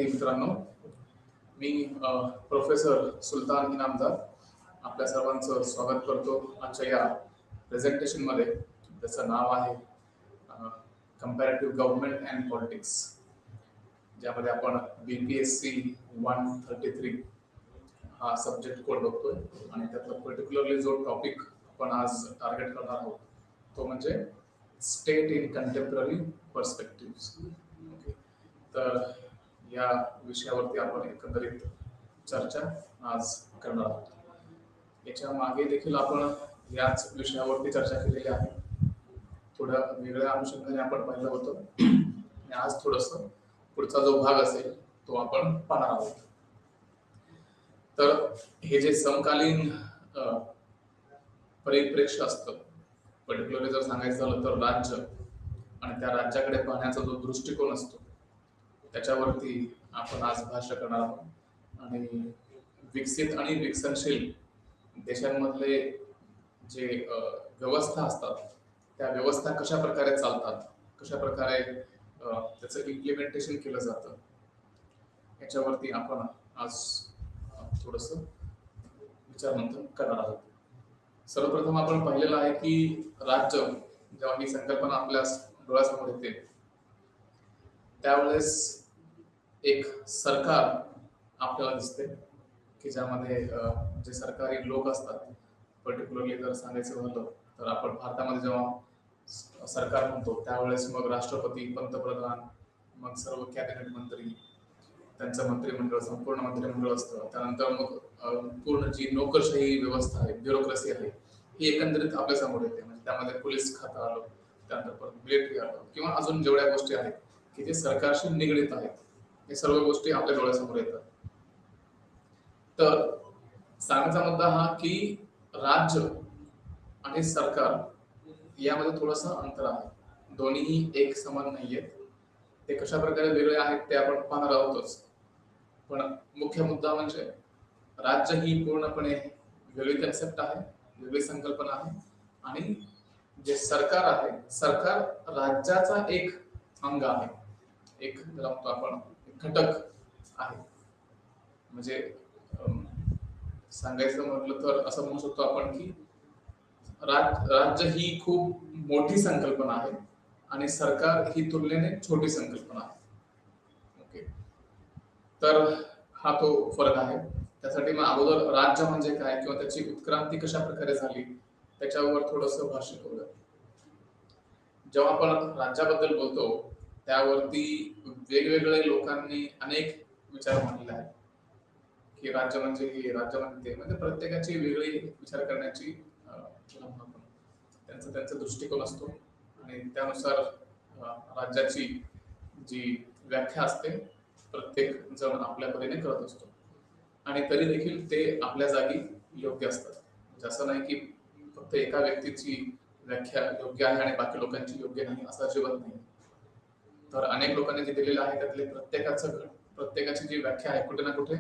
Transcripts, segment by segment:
विद्यार्थी मित्रांनो, मी प्रोफेसर सुलतान इनामदार आपल्या सर्वांचं स्वागत करतो आजच्या या प्रेझेंटेशनमध्ये, ज्याचं नाव आहे कंपॅरेटिव्ह गव्हर्नमेंट अँड पॉलिटिक्स, ज्यामध्ये आपण BPSC 133 हा सब्जेक्ट कोड बघतोय आणि त्यातला पर्टिक्युलरली जो टॉपिक आपण आज टार्गेट करणार आहोत तो म्हणजे स्टेट इन कंटेम्पररी पर्स्पेक्टिव्स. तर या विषयावरती आपण एकंदरीत चर्चा आज करणार आहोत. याच्या मागे देखील आपण याच विषयावरती चर्चा केलेली आहे. थोड्या वेगळ्या अनुषंगाने आपण पाहिलं होतं आणि आज थोडंसं पुढचा जो भाग असेल तो आपण पाहणार आहोत. तर हे जे समकालीन परिप्रेक्ष्य असतं, पर्टिक्युलरली जर सांगायचं झालं तर राज्य आणि त्या राज्याकडे पाहण्याचा जो दृष्टिकोन असतो त्याच्यावरती आपण आज भाष्य करणार आहोत. आणि विकसित आणि विकसनशील देशांमधले जे व्यवस्था असतात त्या व्यवस्था कशा प्रकारे चालतात, कशा प्रकारे त्याचं इम्प्लिमेंटेशन केलं जातं, याच्यावरती आपण आज थोडंसं विचारमंथन करणार आहोत. सर्वप्रथम आपण पाहिलेलं आहे की राज्य जेव्हा ही संकल्पना आपल्या डोळ्यासमोर येते त्यावेळेस एक सरकार आपल्याला दिसते की ज्यामध्ये जे सरकारी लोक असतात, पर्टिक्युलरली जर सांगायचं झालं तर आपण भारतामध्ये जेव्हा सरकार म्हणतो त्यावेळेस मग राष्ट्रपती, पंतप्रधान, मग सर्व कॅबिनेट मंत्री, त्यांचं मंत्रिमंडळ, संपूर्ण मंत्रिमंडळ असतं. त्यानंतर मग पूर्ण जी नोकरशाही व्यवस्था आहे, ब्युरोक्रेसी आहे, ही एकंदरीत आपल्या समोर येते. म्हणजे त्यामध्ये पोलीस खातं आलं, त्यानंतर परत मिलिटरी आलं किंवा अजून जेवढ्या गोष्टी आहेत की जे सरकारशी निगडीत आहेत, हे सर्व गोष्टी आपल्या डोळ्यासमोर येतात. तर सांगायचा मुद्दा हा की राज्य आणि सरकार यामध्ये थोडंसं अंतर आहे. दोन्हीही एक समान नाहीयेत. ते कशा प्रकारे वेगळे आहेत ते आपण पाहणार आहोतच. पण मुख्य मुद्दा म्हणजे राज्य ही पूर्णपणे वेगळी कन्सेप्ट आहे, वेगळी संकल्पना आहे. आणि जे सरकार आहे, सरकार राज्याचा एक अंग आहे, एक त्याला म्हणतो आपण घटक आहे. म्हणजे सांगायचं म्हटलं तर असं म्हणू शकतो आपण की राज्य ही खूप मोठी संकल्पना आहे आणि सरकार ही तुलनेने छोटी संकल्पना आहे. ओके, तर हा तो फरक आहे. त्यासाठी मग अगोदर राज्य म्हणजे काय किंवा त्याची उत्क्रांती कशा प्रकारे झाली त्याच्यावर थोडंसं भाष्य करूया. जेव्हा आपण राज्याबद्दल बोलतो त्यावरती वेगवेगळे लोकांनी अनेक विचार मांडले आहेत की राज्य म्हणजे हे, राज्य म्हणजे ते. म्हणजे प्रत्येकाची वेगळी विचार करण्याची त्यांचा दृष्टिकोन असतो आणि त्यानुसार राज्याची जी व्याख्या असते प्रत्येक जण आपल्या परीने करत असतो. आणि तरी देखील ते आपल्या जागी योग्य असतात. असं नाही की फक्त एका व्यक्तीची व्याख्या योग्य आहे आणि बाकी लोकांची योग्य नाही, असं अजिबात नाही. तर अनेक लोकांनी जे दिलेलं आहे त्यातले प्रत्येकाची जी व्याख्या आहे कुठे ना कुठे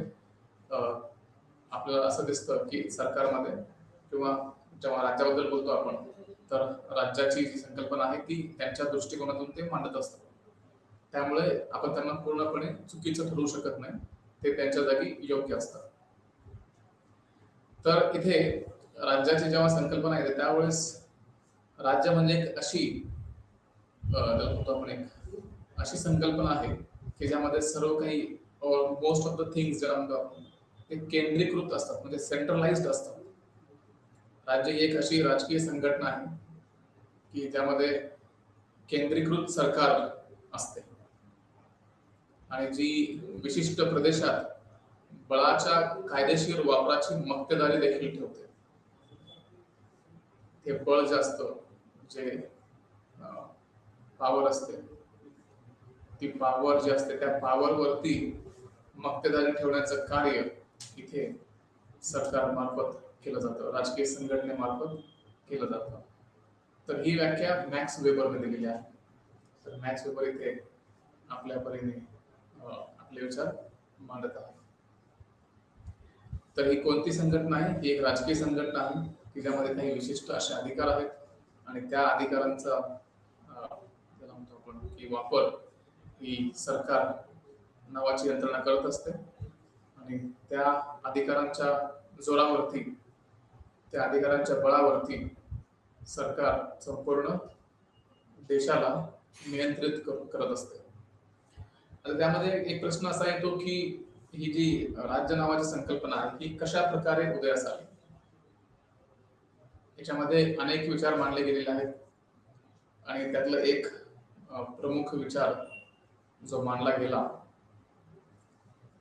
आपल्याला असं दिसतं की सरकारमध्ये किंवा जेव्हा राज्याबद्दल बोलतो आपण तर राज्याची जी संकल्पना आहे ती त्यांच्या दृष्टिकोनातून ते मांडत असतात. त्यामुळे आपण त्यांना पूर्णपणे चुकीचं ठरवू शकत नाही, ते त्यांच्या जागी योग्य असतात. तर इथे राज्याची जेव्हा संकल्पना येते त्यावेळेस राज्य म्हणजे एक अशी संकल्पना आहे की ज्यामध्ये सर्व काही मोस्ट ऑफ द थिंग्स ज्याला म्हणतो आपण ते केंद्रीकृत असतात, म्हणजे सेंट्रलाइज्ड असतात. राज्य ही एक अशी राजकीय संघटना आहे की ज्यामध्ये केंद्रीकृत सरकार असते आणि जी विशिष्ट प्रदेशात बळाच्या कायदेशीर वापराची मक्तेदारी देखील ठेवते. ते बळ जे असतं, जे पॉवर असते, ती पॉवर जी असते त्या पॉवर वरती मक्तेदारी ठेवण्याचं कार्य इथे सरकार मार्फत केलं जातं, राजकीय संघटनेमार्फत केलं जातं. तर ही व्याख्या मॅक्स वेबरने दिलेली आहे. तर मॅक्स वेबर इथे आपल्या परीने आपले विचार मांडत आहे. तर ही कोणती संघटना आहे? ही एक राजकीय संघटना आहे की ज्यामध्ये काही विशिष्ट असे अधिकार आहेत आणि त्या अधिकारांचा त्याला म्हणतो आपण की वापर ही सरकार नावाची यंत्रणा करत असते आणि त्या अधिकारांच्या जोरावरती, त्या अधिकारांच्या बळावरती सरकार संपूर्ण देशाला नियंत्रित करत असते. आता त्यामध्ये एक प्रश्न असा येतो की ही जी राज्य नावाची संकल्पना आहे ही कशा प्रकारे उदयास आली. याच्यामध्ये अनेक विचार मांडले गेलेले आहेत आणि त्यातला एक प्रमुख विचार जो मांडला गेला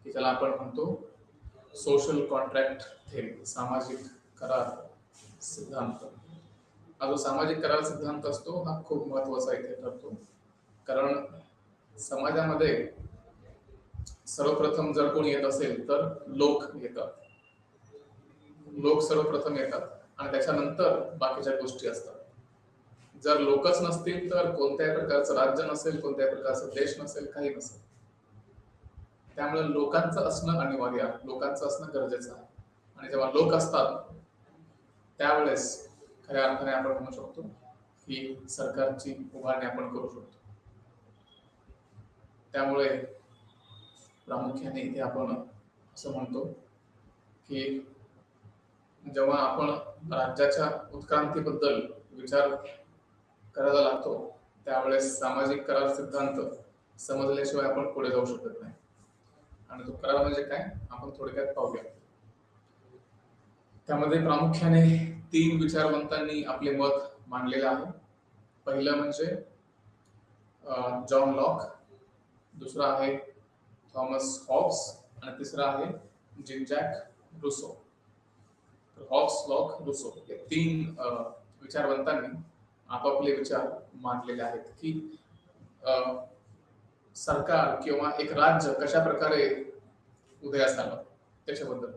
की त्याला आपण म्हणतो सोशल कॉन्ट्रॅक्ट थेअरी, सामाजिक करार सिद्धांत. हा जो सामाजिक करार सिद्धांत असतो हा खूप महत्वाचा इथे ठरतो, कारण समाजामध्ये सर्वप्रथम जर कोणी येत असेल तर लोक येतात. लोक सर्वप्रथम येतात आणि त्याच्यानंतर बाकीच्या गोष्टी असतात. जर लोकच नसतील तर कोणत्याही प्रकारचं राज्य नसेल, कोणत्याही प्रकारचा देश नसेल, काही नसेल. त्यामुळे लोकांचं असणं अनिवार्य आहे, लोकांचं असणं गरजेचं आहे. आणि जेव्हा लोक असतात त्यावेळेस खऱ्या अर्थाने आपण म्हणू शकतो की सरकारची उभारणी आपण करू शकतो. त्यामुळे प्रामुख्याने इथे आपण असं म्हणतो की जेव्हा आपण राज्याच्या उत्क्रांतीबद्दल विचार करायला लागतो त्यावेळेस सामाजिक करार सिद्धांत समजल्याशिवाय आपण पुढे जाऊ शकत नाही. आणि तो करार म्हणजे काय आपण थोडक्यात पाहूया. त्यामध्ये प्रामुख्याने 3 विचारवंतांनी आपले मत मांडलेले आहे. पहिलं म्हणजे जॉन लॉक, दुसरा आहे थॉमस हॉब्स आणि तिसरा आहे जीन जॅक रुसो. हॉब्स, लॉक, रुसो या 3 विचारवंतांनी आपापले विचार मांडलेले आहेत की सरकार किंवा एक राज्य कशा प्रकारे उदयास आलं त्याच्याबद्दल.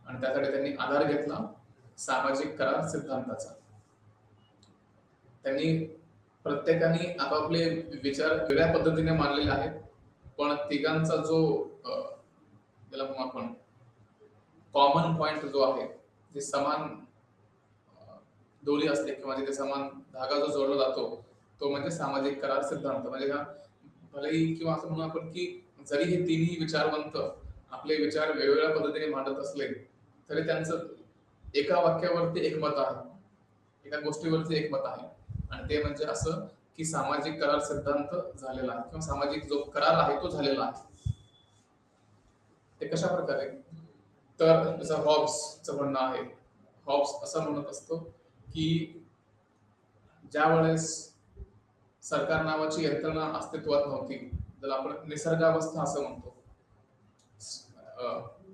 आणि त्यासाठी त्यांनी आधार घेतला सामाजिक करार सिद्धांताचा. त्यांनी प्रत्येकाने आपापले विचार वेगळ्या पद्धतीने मांडलेले आहेत, पण तिघांचा जो त्याला म्हणू आपण कॉमन पॉइंट जो आहे, जे समान दोरी असते किंवा जिथे समान धागा जो जोडला जातो तो म्हणजे सामाजिक करार सिद्धांत. म्हणजे हा भलेही किंवा असं म्हणू आपण की जरी हे तिन्ही विचारवंत आपले विचार वेगवेगळ्या पद्धतीने मांडत असले तरी त्यांचं एका वाक्यावरती एक मत आहे, एका गोष्टीवरती एक मत आहे. आणि ते म्हणजे असं की सामाजिक करार सिद्धांत झालेला आहे किंवा सामाजिक जो करार आहे तो झालेला आहे. ते कशा प्रकारे, तर जसं हॉब्सचं म्हणणं आहे, हॉब्स असं म्हणत असतो की ज्या वेळेस सरकार नावाची यंत्रणा अस्तित्वात नव्हती, ज्याला आपण निसर्गावस्था असं म्हणतो,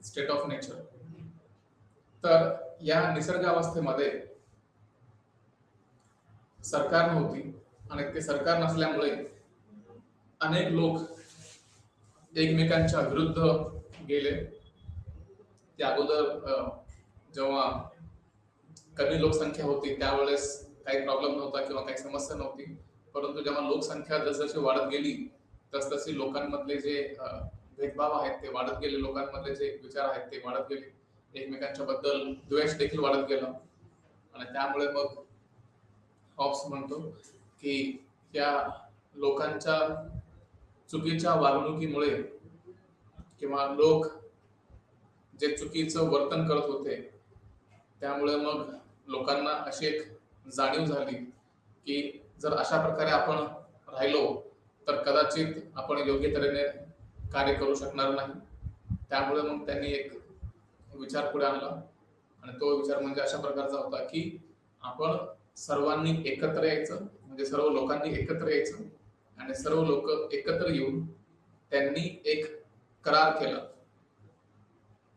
स्टेट ऑफ नेचर, तर या निसर्गावस्थेमध्ये सरकार नव्हती आणि ते सरकार नसल्यामुळे अनेक लोक एकमेकांच्या विरुद्ध गेले. त्या अगोदर जेव्हा कमी लोकसंख्या होती त्यावेळेस काही प्रॉब्लेम नव्हता किंवा काही समस्या नव्हती, परंतु जेव्हा लोकसंख्या जसजशी वाढत गेली तसतशी लोकांमधले जे भेदभाव आहेत ते वाढत गेले, लोकांमधले जे विचार आहेत ते वाढत गेले, एकमेकांच्या बद्दल द्वेष देखील वाढत गेला. आणि त्यामुळे मग हॉब्स म्हणतो की या लोकांच्या चुकीच्या वागणुकीमुळे किंवा लोक जे चुकीचं वर्तन करत होते त्यामुळे मग लोकांना अशी एक जाणीव झाली की जर अशा प्रकारे आपण राहिलो तर कदाचित आपण योग्य तऱ्हेने कार्य करू शकणार नाही. त्यामुळे मग त्यांनी एक विचार पुढे आणला आणि तो विचार म्हणजे अशा प्रकारचा होता की आपण सर्वांनी एकत्र यायचं, म्हणजे सर्व लोकांनी एकत्र यायचं आणि सर्व लोक एकत्र येऊन त्यांनी एक करार केला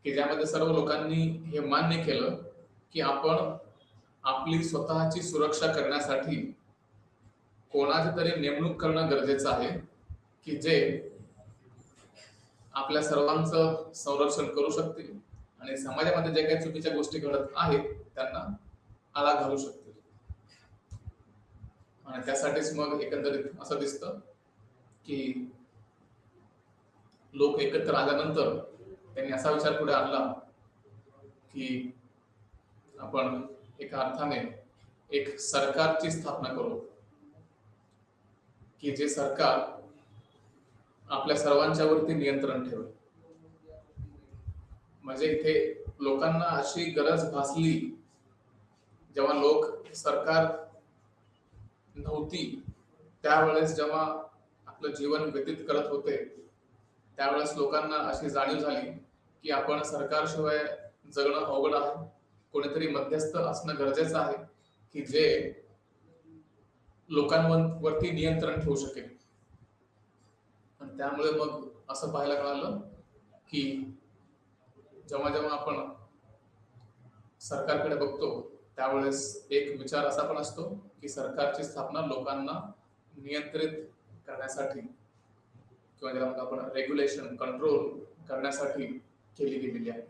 की ज्यामध्ये सर्व लोकांनी हे मान्य केलं की आपण आपली स्वतःची सुरक्षा करण्यासाठी कोणाची तरी नेमणूक करणं गरजेचं आहे की जे आपल्या सर्वांचं संरक्षण करू शकतील आणि समाजामध्ये जे काही चुकीच्या गोष्टी घडत आहेत त्यांना आळा घालू शकतील. आणि त्यासाठीच मग एकंदरीत असं दिसतं की लोक एकत्र आल्यानंतर त्यांनी असा विचार पुढे आणला की आपण एका अर्थाने एक सरकारची स्थापना करू की जे सरकार आपल्या सर्वांच्यावरती नियंत्रण ठेवेल. म्हणजे इथे लोकांना अशी गरज भासली, जेव्हा लोक सरकार नव्हती त्यावेळेस, जेव्हा आपलं जीवन व्यतीत करत होते, त्यावेळेस लोकांना अशी जाणीव झाली की आपण सरकारशिवाय जगणं अवघड आहे. कोणीतरी मध्यस्थ असणं गरजेचं आहे की जे लोकांवरती नियंत्रण ठेवू शकेल. आणि त्यामुळे मग असं पाहायला मिळालं की जेव्हा जेव्हा आपण सरकारकडे बघतो त्यावेळेस एक विचार असा पण असतो की सरकारची स्थापना लोकांना नियंत्रित करण्यासाठी किंवा ज्याला म्हणतो आपण रेग्युलेशन, कंट्रोल करण्यासाठी केली गेलेली आहे.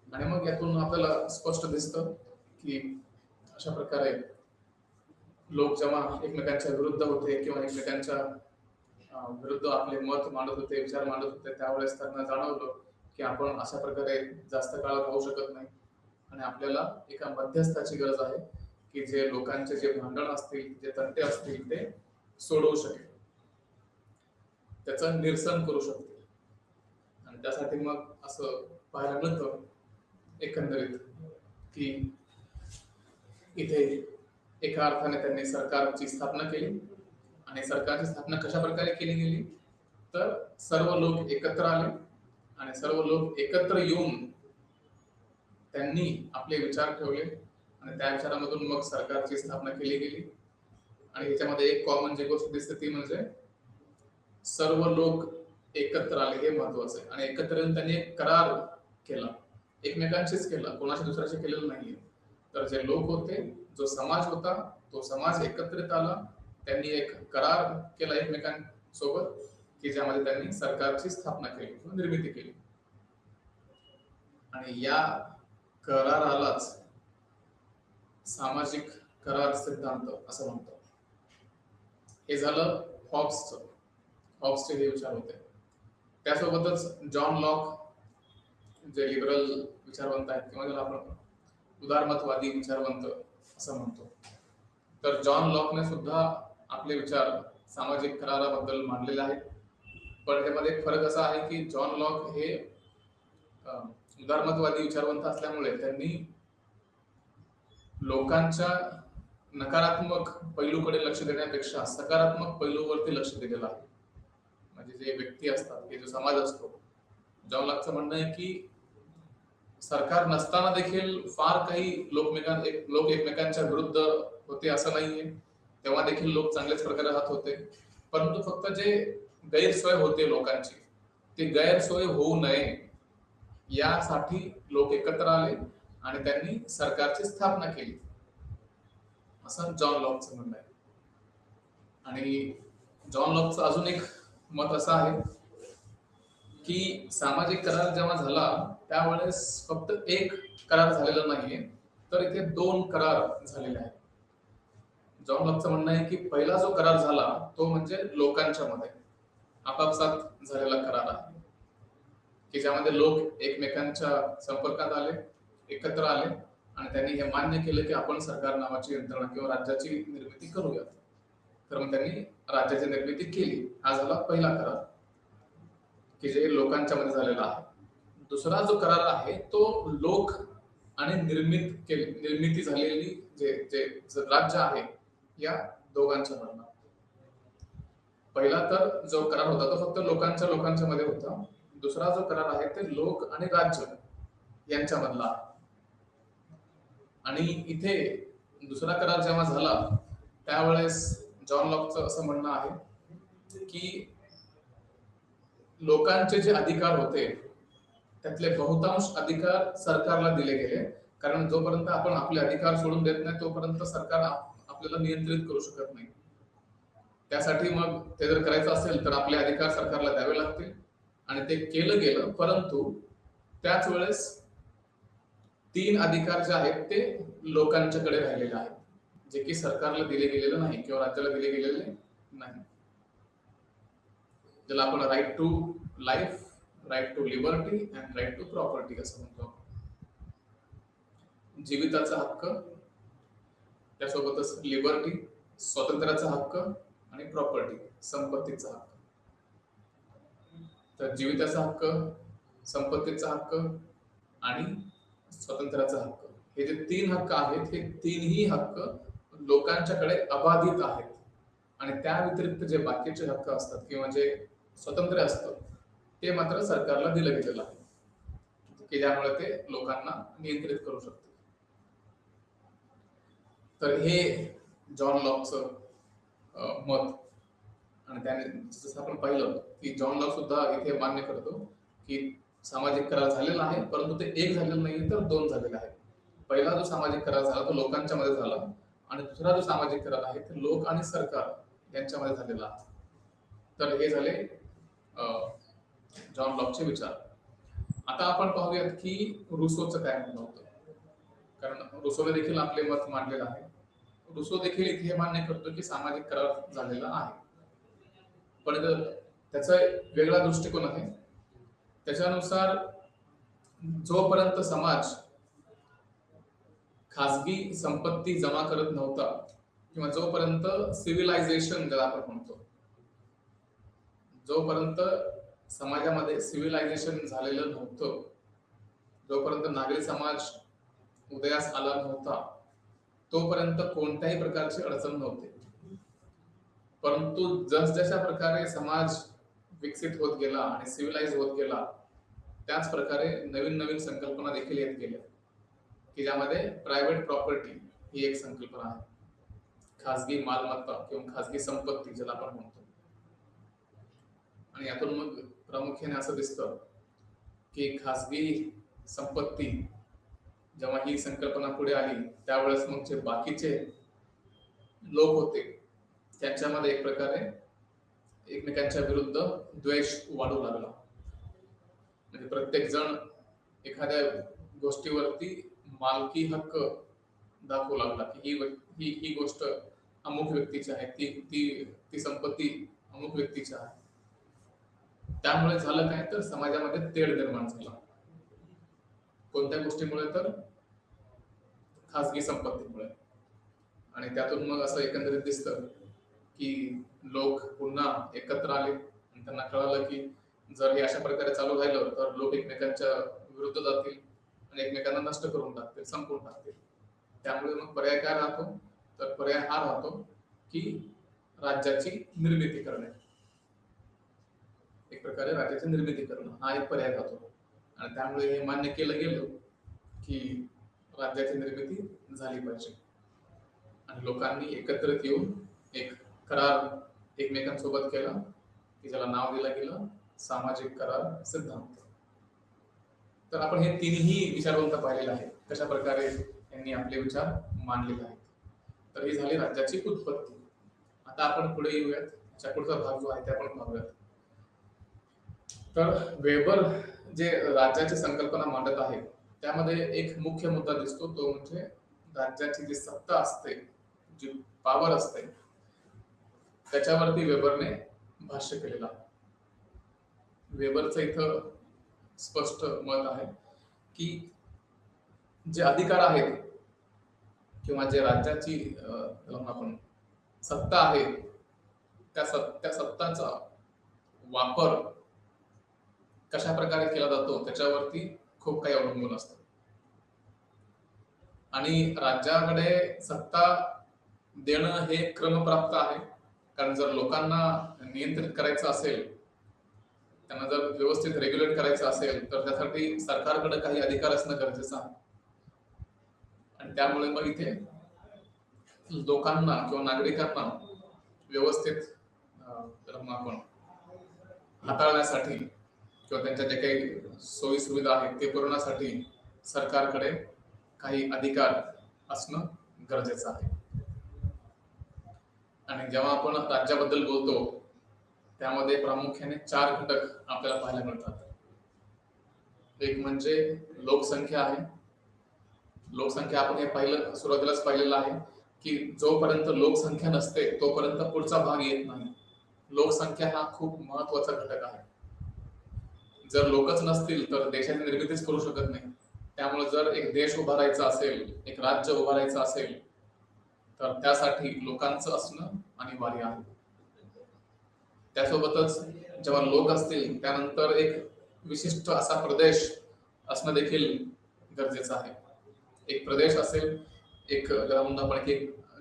आणि मग यातून आपल्याला स्पष्ट दिसतं की अशा प्रकारे लोक जेव्हा एकमेकांच्या विरुद्ध होते किंवा एकमेकांच्या विरुद्ध आपले मत मांडत होते, विचार मांडत होते, त्यावेळेस त्यांना जाणवलं की आपण अशा प्रकारे जास्त काळ राहू शकत नाही आणि आपल्याला एका मध्यस्थाची गरज आहे की जे लोकांचे जे भांडण असतील, जे तंटे असतील ते सोडवू शकेल, त्याचं निरसन करू शकते. आणि त्यासाठी मग असं पाहायला मिळतं एकंदरीत की इथे एका अर्थाने त्यांनी सरकारची स्थापना केली. आणि सरकारची स्थापना कशा प्रकारे केली गेली, तर सर्व लोक एकत्र आले आणि सर्व लोक एकत्र येऊन त्यांनी आपले विचार ठेवले आणि त्या विचारामधून मग सरकारची स्थापना केली गेली. आणि याच्यामध्ये एक कॉमन जी गोष्ट दिसते ती म्हणजे सर्व लोक एकत्र आले, हे महत्वाचं आहे. आणि एकत्र येऊन त्यांनी एक करार केला, एकमेकांशीच केला, कोणाशी दुसऱ्याशी केलेला नाहीये. तर जे लोक होते, जो समाज होता, तो समाज एकत्रित आला, त्यांनी एक करार केला एकमेकांसोबत की ज्यामध्ये त्यांनी सरकारची स्थापना केली किंवा निर्मिती केली. आणि या करारालाच सामाजिक करार सिद्धांत असं म्हणतात. हे झालं हॉब्सचे हे विचार होते. त्यासोबतच जॉन लॉक जे लिबरल विचारवंत आहेत किंवा ज्याला आपण उदारमतवादी विचारवंत असं म्हणतो, तर जॉन लॉकने सुद्धा आपले विचार सामाजिक कराराबद्दल मांडलेले आहेत. पण त्यामध्ये एक फरक असा आहे की जॉन लॉक हे उदारमतवादी विचारवंत असल्यामुळे त्यांनी लोकांच्या नकारात्मक पैलूकडे लक्ष देण्यापेक्षा सकारात्मक पैलूवरती लक्ष दिलेलं आहे. म्हणजे जे व्यक्ती असतात, हे जो समाज असतो, जॉन लॉकचं म्हणणं आहे की सरकार नसताना देखील फार काही लोक एकमेकांच्या विरुद्ध होते असं नाहीये. तेव्हा देखील लोक चांगल्याच प्रकारे राहत होते. परंतु फक्त जे गैरसोय होते लोकांची, ते गैरसोय होऊ नये यासाठी लोक एकत्र आले आणि त्यांनी सरकारची स्थापना केली, असं जॉन लॉकचं म्हणणं आहे. आणि जॉन लॉकचं अजून एक मत असं आहे की सामाजिक करार जेव्हा झाला त्यावेळेस फक्त एक करार झालेला नाहीये, तर इथे 2 करार झालेले आहेत. जॉन लॉकचं म्हणणं आहे की पहिला जो करार झाला तो म्हणजे लोकांच्या मध्ये आपापसात झालेला करार आहे की ज्यामध्ये लोक एकमेकांच्या संपर्कात आले, एकत्र आले आणि त्यांनी हे मान्य केलं की आपण सरकार नावाची यंत्रणा किंवा राज्याची निर्मिती करूयात. तर मग त्यांनी राज्याची निर्मिती केली. हा झाला पहिला करार की जे लोकांच्या मध्ये झालेला आहे. दुसरा जो करार आहे तो लोक आणि निर्मिती झालेली जे जे राज्य आहे या दोघांच्या मधला. पहिला तर जो करार होता तो फक्त लोकांच्या मध्ये होता. दुसरा जो करार आहे ते लोक आणि राज्य यांच्या मधला आहे. आणि इथे दुसरा करार जेव्हा झाला त्यावेळेस जॉन लॉकचं असं म्हणणं आहे की लोकांचे जे अधिकार होते त्यातले बहुतांश अधिकार सरकारला दिले गेले, कारण जोपर्यंत आपण आपले अधिकार सोडून देत नाही तोपर्यंत सरकार आपल्याला नियंत्रित करू शकत नाही. त्यासाठी मग ते जर करायचं असेल तर आपले अधिकार सरकारला द्यावे लागतील आणि ते केलं गेलं. परंतु त्याच वेळेस 3 अधिकार जे आहेत ते लोकांच्याकडे राहिलेले आहेत, जे की सरकारला दिले गेलेले नाही किंवा राज्याला दिले गेलेले नाही. ज्याला आपण right to life, right to liberty and right to property असं म्हणतो. जीविताचा हक्क, त्यासोबतच लिबर्टी स्वातंत्र्याचा हक्क आणि प्रॉपर्टी संपत्तीचा हक्क. तर जीविताचा हक्क, संपत्तीचा हक्क आणि स्वातंत्र्याचा हक्क, हे जे 3 हक्क आहेत, हे 3ही हक्क लोकांच्याकडे अबाधित आहेत. आणि त्या व्यतिरिक्त जे बाकीचे हक्क असतात किंवा जे स्वातंत्र्य असतं, ते मात्र सरकारला दिलं गेलेलं आहे, की ज्यामुळे ते लोकांना नियंत्रित करू शकते. तर हे जॉन लॉकचं मत. आणि त्याने जसं आपण पाहिलं की जॉन लॉक सुद्धा इथे मान्य करतो की सामाजिक करार झालेला आहे, परंतु ते एक झालेलं नाही तर 2 झालेले आहेत. पहिला जो सामाजिक करार झाला तो लोकांच्या मध्ये झाला आणि दुसरा जो सामाजिक करार आहे तो लोक आणि सरकार यांच्यामध्ये झालेला आहे. तर हे झाले जॉन लॉकचे विचार. आता आपण पाहूयात की रुसोचं काय म्हणणं होतं, कारण रुसोने देखील आपले मत मांडलेलं आहे. रुसो देखील इथे हे मान्य करतो की सामाजिक करार झालेला आहे, पण त्याचा वेगळा दृष्टिकोन आहे. त्याच्यानुसार जोपर्यंत समाज खासगी संपत्ती जमा करत नव्हता किंवा जोपर्यंत सिव्हिलायझेशन ज्याला आपण म्हणतो, जोपर्यंत समाजामध्ये सिव्हिलायझेशन झालेलं नव्हतं, जोपर्यंत नागरी समाज उदयास आला नव्हता, तोपर्यंत कोणत्याही प्रकारची अडचण नव्हती. परंतु जसजशा प्रकारे समाज विकसित होत गेला आणि सिव्हिलाइज होत गेला, त्याच प्रकारे नवीन नवीन संकल्पना देखील येत गेल्या, की ज्यामध्ये प्रायव्हेट प्रॉपर्टी ही एक संकल्पना आहे, खासगी मालमत्ता किंवा खासगी संपत्ती ज्याला आपण म्हणतो. आणि यातून मग प्रामुख्याने असं दिसतं की खासगी संपत्ती जेव्हा ही संकल्पना पुढे आली, त्यावेळेस मग जे बाकीचे लोक होते त्यांच्यामध्ये एक प्रकारे एकमेकांच्या विरुद्ध द्वेष वाढू लागला. म्हणजे प्रत्येक जण एखाद्या गोष्टीवरती मालकी हक्क दाखवू लागला की ही गोष्ट अमुक व्यक्तीची आहे, ती ती ती संपत्ती अमुक व्यक्तीची आहे. त्यामुळे झालं काय, तर समाजामध्ये तेढ निर्माण झाला. कोणत्या गोष्टीमुळे, तर खासगी संपत्तीमुळे. आणि त्यातून मग असं एकंदरीत दिसतं की लोक पुन्हा एकत्र आले आणि त्यांना कळालं की जर हे अशा प्रकारे चालू राहिलं तर लोक एकमेकांच्या विरुद्ध जातील आणि एकमेकांना नष्ट करून टाकतील, संपवून टाकतील. त्यामुळे मग पर्याय काय राहतो, तर पर्याय हा राहतो की राज्याची निर्मिती करणे. एक प्रकारे राज्याची निर्मिती करणं हा एक पर्याय राहतो. आणि त्यामुळे हे मान्य केलं गेलं की राज्याची निर्मिती झाली पाहिजे आणि लोकांनी एकत्रित येऊन एक करार एकमेकांसोबत केला की ज्याला नाव दिलं गेलं सामाजिक करार सिद्धांत. तर आपण हे तिन्ही विचारवंत पाहिलेले आहेत, कशा प्रकारे यांनी आपले विचार मांडलेले आहेत. तर ही झाली राज्याची उत्पत्ती. आता आपण पुढे येऊयात, त्याच्या पुढचा भाग जो आहे ते आपण पाहूयात. तर वेबर जे राज्याची संकल्पना मांडत आहे त्यामध्ये एक मुख्य मुद्दा दिसतो, तो म्हणजे राज्याची जी सत्ता असते, जी पॉवर असते, त्याच्यावरती वेबरने भाष्य केलेलं आहे. वेबरचं इथं स्पष्ट मत आहे की जे अधिकार आहेत किंवा जे राज्याची आपण सत्ता आहे, त्या सत्ताचा वापर कशा प्रकारे केला जातो त्याच्यावरती खूप काही अवलंबून असतं. आणि राज्याकडे सत्ता देणं हे क्रमप्राप्त आहे, कारण जर लोकांना नियंत्रित करायचं असेल, त्यांना जर व्यवस्थित रेग्युलेट करायचं असेल, तर त्यासाठी सरकारकडे काही अधिकार असणं गरजेचं आहे. आणि त्यामुळे मग इथे लोकांना किंवा नागरिकांना व्यवस्थित आपण हाताळण्यासाठी किंवा त्यांच्या जे काही सोयी सुविधा आहेत ते पुरवण्यासाठी सरकारकडे काही अधिकार असणं गरजेचं आहे. आणि जेव्हा आपण राज्याबद्दल बोलतो त्यामध्ये प्रामुख्याने 4 घटक आपल्याला पाहायला मिळतात. एक म्हणजे लोकसंख्या आहे. लोकसंख्या आपण हे सुरुवातीलाच पाहिलेलं आहे की जोपर्यंत लोकसंख्या नसते तोपर्यंत पुढचा भाग येत नाही. लोकसंख्या हा खूप महत्वाचा घटक आहे. जर लोकच नसतील तर देशाची निर्मितीच करू शकत नाही. त्यामुळे जर एक देश उभारायचा असेल, एक राज्य उभारायचं असेल, तर त्यासाठी लोकांचं असणं अनिवार्य आहे. त्यासोबतच जेव्हा लोक असतील त्यानंतर एक विशिष्ट असा प्रदेश असणं देखील गरजेचं आहे. एक प्रदेश असेल, एक ज्याला म्हणतो आपण की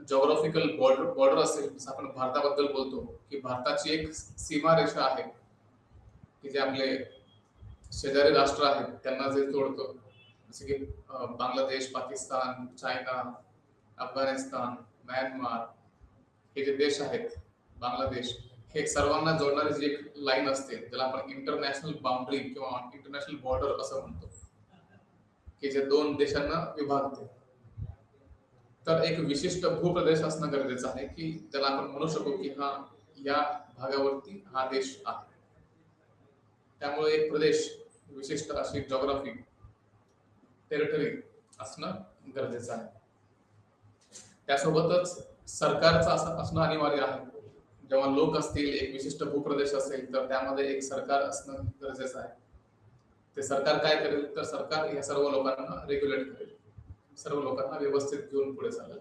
जॉग्राफिकल बॉर्डर असेल, जसं आपण भारताबद्दल बोलतो की भारताची एक सीमारेषा आहे की जे आपले शेजारी राष्ट्र आहेत त्यांना जे जोडतो, जसे की बांगलादेश, पाकिस्तान, चायना, अफगाणिस्तान, म्यानमार, हे जे देश आहेत, बांगलादेश, हे सर्वांना जोडणारी जी एक लाईन असते ज्याला आपण इंटरनॅशनल बाउंड्री किंवा इंटरनॅशनल बॉर्डर असं म्हणतो, की जे दोन देशांना विभागते. तर एक विशिष्ट भूप्रदेश असणं गरजेचं आहे की ज्याला आपण म्हणू शकू की हा या भागावरती हा देश आहे. त्यामुळे एक प्रदेश, विशिष्ट अशी जॉग्राफी, टेरिटरी असणं गरजेचं आहे. त्यासोबतच सरकारचं असं असणं अनिवार्य आहे. जेव्हा लोक असतील, एक विशिष्ट भूप्रदेश असेल तर त्यामध्ये एक सरकार असणं गरजेचं आहे. ते सरकार काय करेल, तर सरकार या सर्व लोकांना रेग्युलेट करेल, सर्व लोकांना व्यवस्थित घेऊन पुढे चालेल.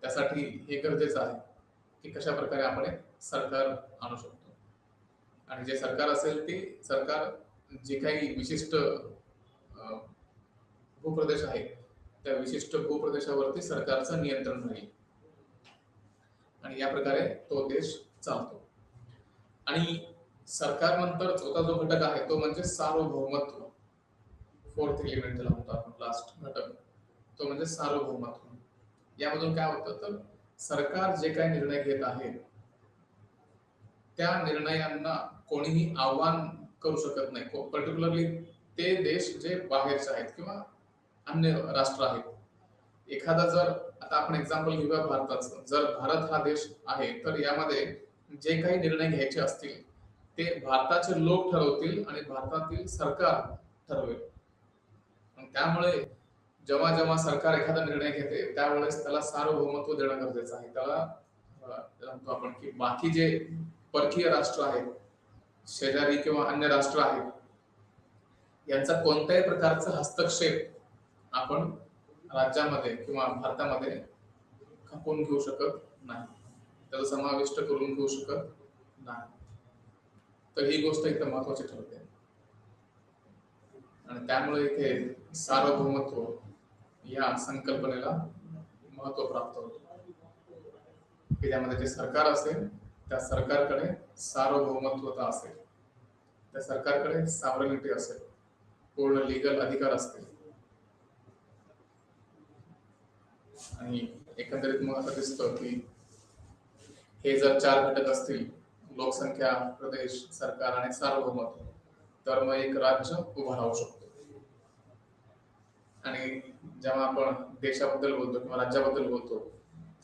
त्यासाठी हे गरजेचं आहे की कशा प्रकारे आपण एक सरकार आणू शकतो. आणि जे सरकार असेल ते सरकार जे काही विशिष्ट भूप्रदेश आहे त्या विशिष्ट भूप्रदेशावरती सरकारचं नियंत्रण राहील आणि या प्रकारे तो देश चालतो. आणि सरकार नंतर चौथा जो घटक आहे तो म्हणजे सार्वभौमत्व. फोर्थ एलिमेंट ज्याला म्हणतो आपण, लास्ट घटक, तो म्हणजे सार्वभौमत्व. यामधून काय होतं, तर सरकार जे काही निर्णय घेत आहे त्या निर्णयांना कोणीही आव्हान करू शकत नाही. पर्टिक्युलरली ते देश जे बाहेरचे आहेत किंवा अन्य राष्ट्र आहेत. एखादा जर, आता आपण एक्झाम्पल घेऊया भारताचं, जर भारत हा देश आहे तर यामध्ये जे काही निर्णय घ्यायचे असतील ते भारताचे लोक ठरवतील आणि भारतातील सरकार ठरवेल. त्यामुळे जेव्हा जेव्हा सरकार एखादा निर्णय घेते त्यावेळेस त्याला सार्वभौमत्व देणं गरजेचं आहे. त्याला म्हणतो आपण की बाकी जे परकीय राष्ट्र आहेत, शेजारी किंवा अन्य राष्ट्र आहेत, यांचा कोणत्याही प्रकारचा हस्तक्षेप आपण राज्यामध्ये किंवा भारतामध्ये खपवून घेऊ शकत नाही, त्याला समाविष्ट करून घेऊ शकत नाही. तर ही गोष्ट एकदम महत्वाची ठरते आणि त्यामुळे इथे सार्वभौमत्व या संकल्पनेला महत्व प्राप्त होतं की त्यामध्ये जे सरकार असेल त्या सरकारकडे सार्वभौमत्वता असेल, त्या सरकारकडे सॉव्हरेनिटी असेल, पूर्ण लीगल अधिकार असतील. आणि एकंदरीत मग असं दिसतं की हे जर चार घटक असतील, लोकसंख्या, प्रदेश, सरकार आणि सार्वभौमत्व, तर मग एक राज्य उभा राहू शकतो. आणि जेव्हा आपण देशाबद्दल बोलतो किंवा राज्याबद्दल बोलतो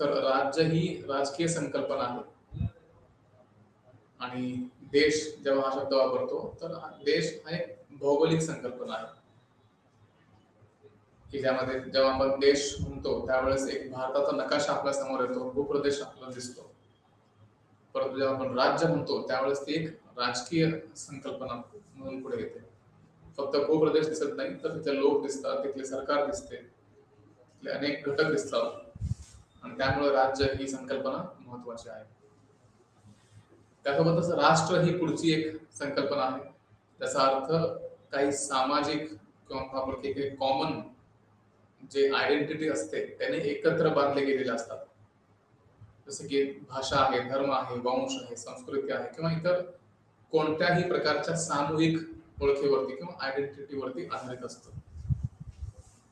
तर राज्य ही राजकीय संकल्पना आहे आणि देश जेव्हा हा शब्द वापरतो तर देश हा एक भौगोलिक संकल्पना आहे की ज्यामध्ये जेव्हा आपण देश म्हणतो त्यावेळेस एक भारताचा नकाशा आपल्या समोर येतो, भूप्रदेश आपल्याला दिसतो. परंतु जेव्हा आपण राज्य म्हणतो त्यावेळेस ती एक राजकीय संकल्पना म्हणून पुढे येते. फक्त भूप्रदेश दिसत नाही तर तिथले लोक दिसतात, तिथले सरकार दिसते, तिथले अनेक घटक दिसतात आणि त्यामुळे राज्य ही संकल्पना महत्वाची आहे. त्यासोबतच राष्ट्र ही पुढची एक संकल्पना आहे. त्याचा अर्थ काही सामाजिक किंवा आपण काही कॉमन जे आयडेंटिटी असते त्याने एकत्र बांधले गेलेले असतात. जसे की भाषा आहे, धर्म आहे, वंश आहे, संस्कृती आहे किंवा इतर कोणत्याही प्रकारच्या सामूहिक ओळखीवरती किंवा आयडेंटिटीवरती आधारित असतं.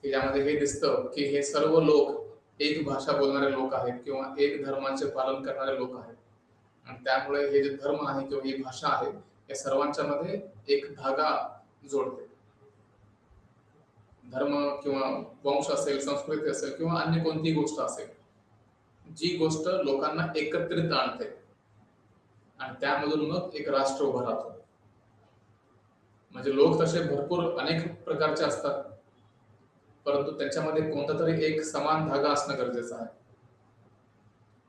की ज्यामध्ये हे दिसतं की हे सर्व लोक एक भाषा बोलणारे लोक आहेत किंवा एक धर्माचे पालन करणारे लोक आहेत आणि त्यामुळे हे जे धर्म आहे किंवा ही भाषा आहे या सर्वांच्या मध्ये एक धागा जोडते. धर्म किंवा वंश असेल, संस्कृती असेल किंवा अन्य कोणतीही गोष्ट असेल, जी गोष्ट लोकांना एकत्रित आणते आणि त्यामधून मग एक राष्ट्र उभा राहतो. म्हणजे लोक तसे भरपूर अनेक प्रकारचे असतात परंतु त्यांच्यामध्ये कोणता तरी एक समान धागा असणं गरजेचं आहे,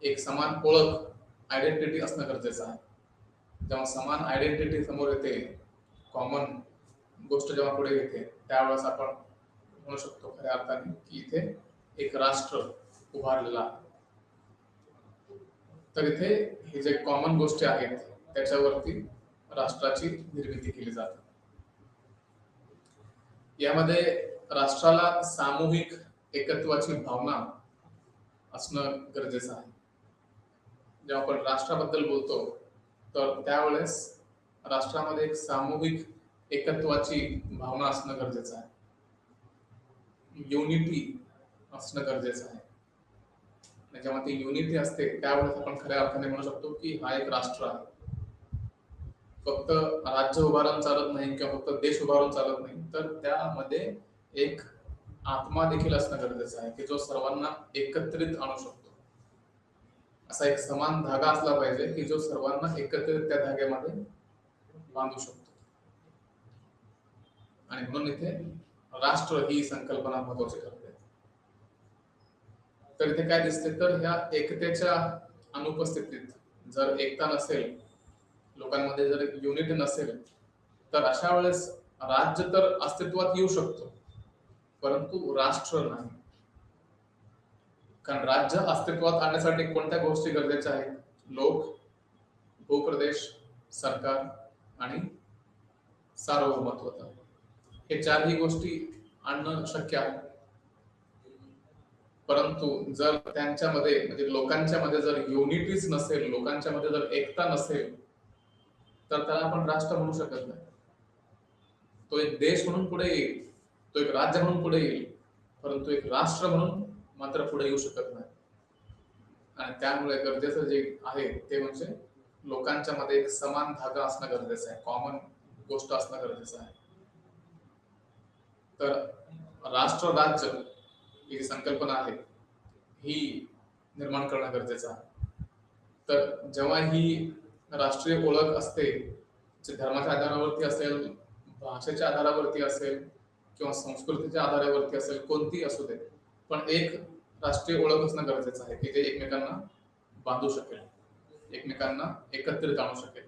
एक समान ओळख, आयडेंटिटी असणं गरजेचं आहे. जेव्हा समान आयडेंटिटी समोर येते, कॉमन गोष्ट जेव्हा पुढे येते त्यावेळेस आपण म्हणू शकतो खऱ्या अर्थाने की इथे एक राष्ट्र उभारलेला आहे. तर इथे हे जे कॉमन गोष्टी आहेत त्याच्यावरती राष्ट्राची निर्मिती केली जाते. यामध्ये राष्ट्राला सामूहिक एकत्वाची भावना असणं गरजेचं आहे. जेव्हा आपण राष्ट्राबद्दल बोलतो तर त्यावेळेस राष्ट्रामध्ये एक सामूहिक एकत्वाची भावना असणं गरजेचं आहे. युनिटी असणं गरजेचं आहे. जेव्हा ती युनिटी असते त्यावेळेस आपण खऱ्या अर्थाने म्हणू शकतो की हा एक राष्ट्र आहे. फक्त राज्य उभारून चालत नाही किंवा फक्त देश उभारून चालत नाही, तर त्यामध्ये एक आत्मा देखील असणं गरजेचं आहे की जो सर्वांना एकत्रित आणू शकतो. असा एक समान धागा असला पाहिजे की जो सर्वांना एकत्रित त्या धाग्यामध्ये बांधू शकतो. आणि म्हणून इथे राष्ट्र ही संकल्पना महत्वाची ठरते. तर इथे काय दिसते, तर ह्या एकतेच्या अनुपस्थितीत जर एकता नसेल, लोकांमध्ये जर युनिटी नसेल, तर अशा वेळेस राज्य तर अस्तित्वात येऊ शकतो परंतु राष्ट्र नाही. कारण राज्य अस्तित्वात आणण्यासाठी कोणत्या गोष्टी गरजेच्या आहेत? लोक, भूप्रदेश, सरकार आणि सार्वभौमत्व. हे चारही गोष्टी आणणं शक्य आहे. परंतु जर त्यांच्यामध्ये म्हणजे लोकांच्या मध्ये जर युनिटीच नसेल, लोकांच्या मध्ये जर एकता नसेल, तर त्याला आपण राष्ट्र म्हणू शकत नाही. तो एक देश म्हणून पुढे येईल, तो एक राज्य म्हणून पुढे येईल, परंतु एक राष्ट्र म्हणून मात्र पुढे येऊ शकत नाही. आणि त्यामुळे गरजेचं जे आहे ते म्हणजे लोकांच्या मध्ये एक समान धागा असणं गरजेचं आहे, कॉमन गोष्ट असणं गरजेचं आहे. तर राष्ट्र राज्य ही जी संकल्पना आहे ही निर्माण करणं गरजेचं आहे. तर जेव्हा ही राष्ट्रीय ओळख असते, जे धर्माच्या आधारावरती असेल, भाषेच्या आधारावरती असेल किंवा संस्कृतीच्या आधारावरती असेल, कोणती असू दे, पण एक राष्ट्रीय ओळख असणं गरजेचं आहे की जे एकमेकांना बांधू शकेल, एकमेकांना एकत्रित आणू शकेल.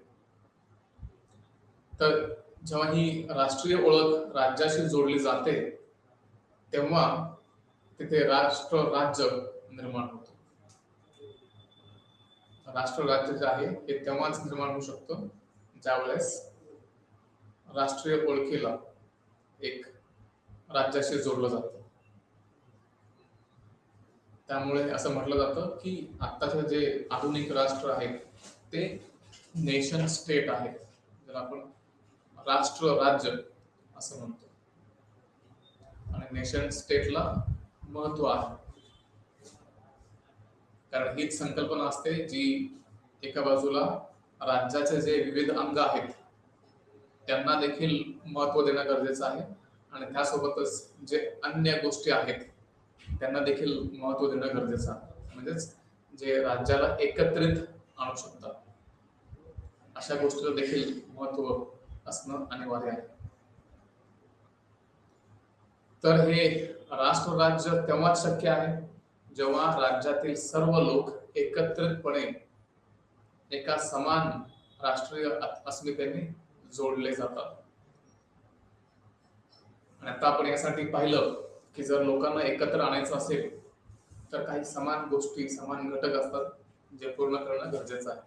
तर जेव्हा ही राष्ट्रीय ओळख राज्याशी जोडली जाते तेव्हा तिथे राष्ट्र राज्य निर्माण होतो. राष्ट्र राज्य जे आहे हे तेव्हाच निर्माण होऊ शकतं ज्यावेळेस राष्ट्रीय ओळखीला एक राज्याशी जोडलं जातं. त्यामुळे असं म्हटलं जातं की आत्ताचे जे आधुनिक राष्ट्र आहेत ते नेशन स्टेट आहेत, ज्याला आपण राष्ट्र राज्य असं म्हणतो. आणि नेशन स्टेटला महत्व आहे कारण हीच संकल्पना असते जी एका बाजूला राज्याचे जे विविध अंग आहेत त्यांना देखील महत्व देणं गरजेचं आहे आणि त्यासोबतच जे अन्य गोष्टी आहेत त्यांना देखील महत्व देणं गरजेचं आहे. म्हणजेच जे राज्याला एकत्रित आणू शकतात अशा गोष्टीला देखील महत्व असणं अनिवार्य आहे. तर हे राष्ट्र राज्य तेव्हाच शक्य आहे जेव्हा राज्यातील सर्व लोक एकत्रितपणे एका समान राष्ट्रीय अस्मितेने जोडले जातात. आणि आता आपण यासाठी पाहिलं की जर लोकांना एकत्र आणायचं असेल तर काही समान गोष्टी, समान घटक असतात जे पूर्ण करणं गरजेचं आहे.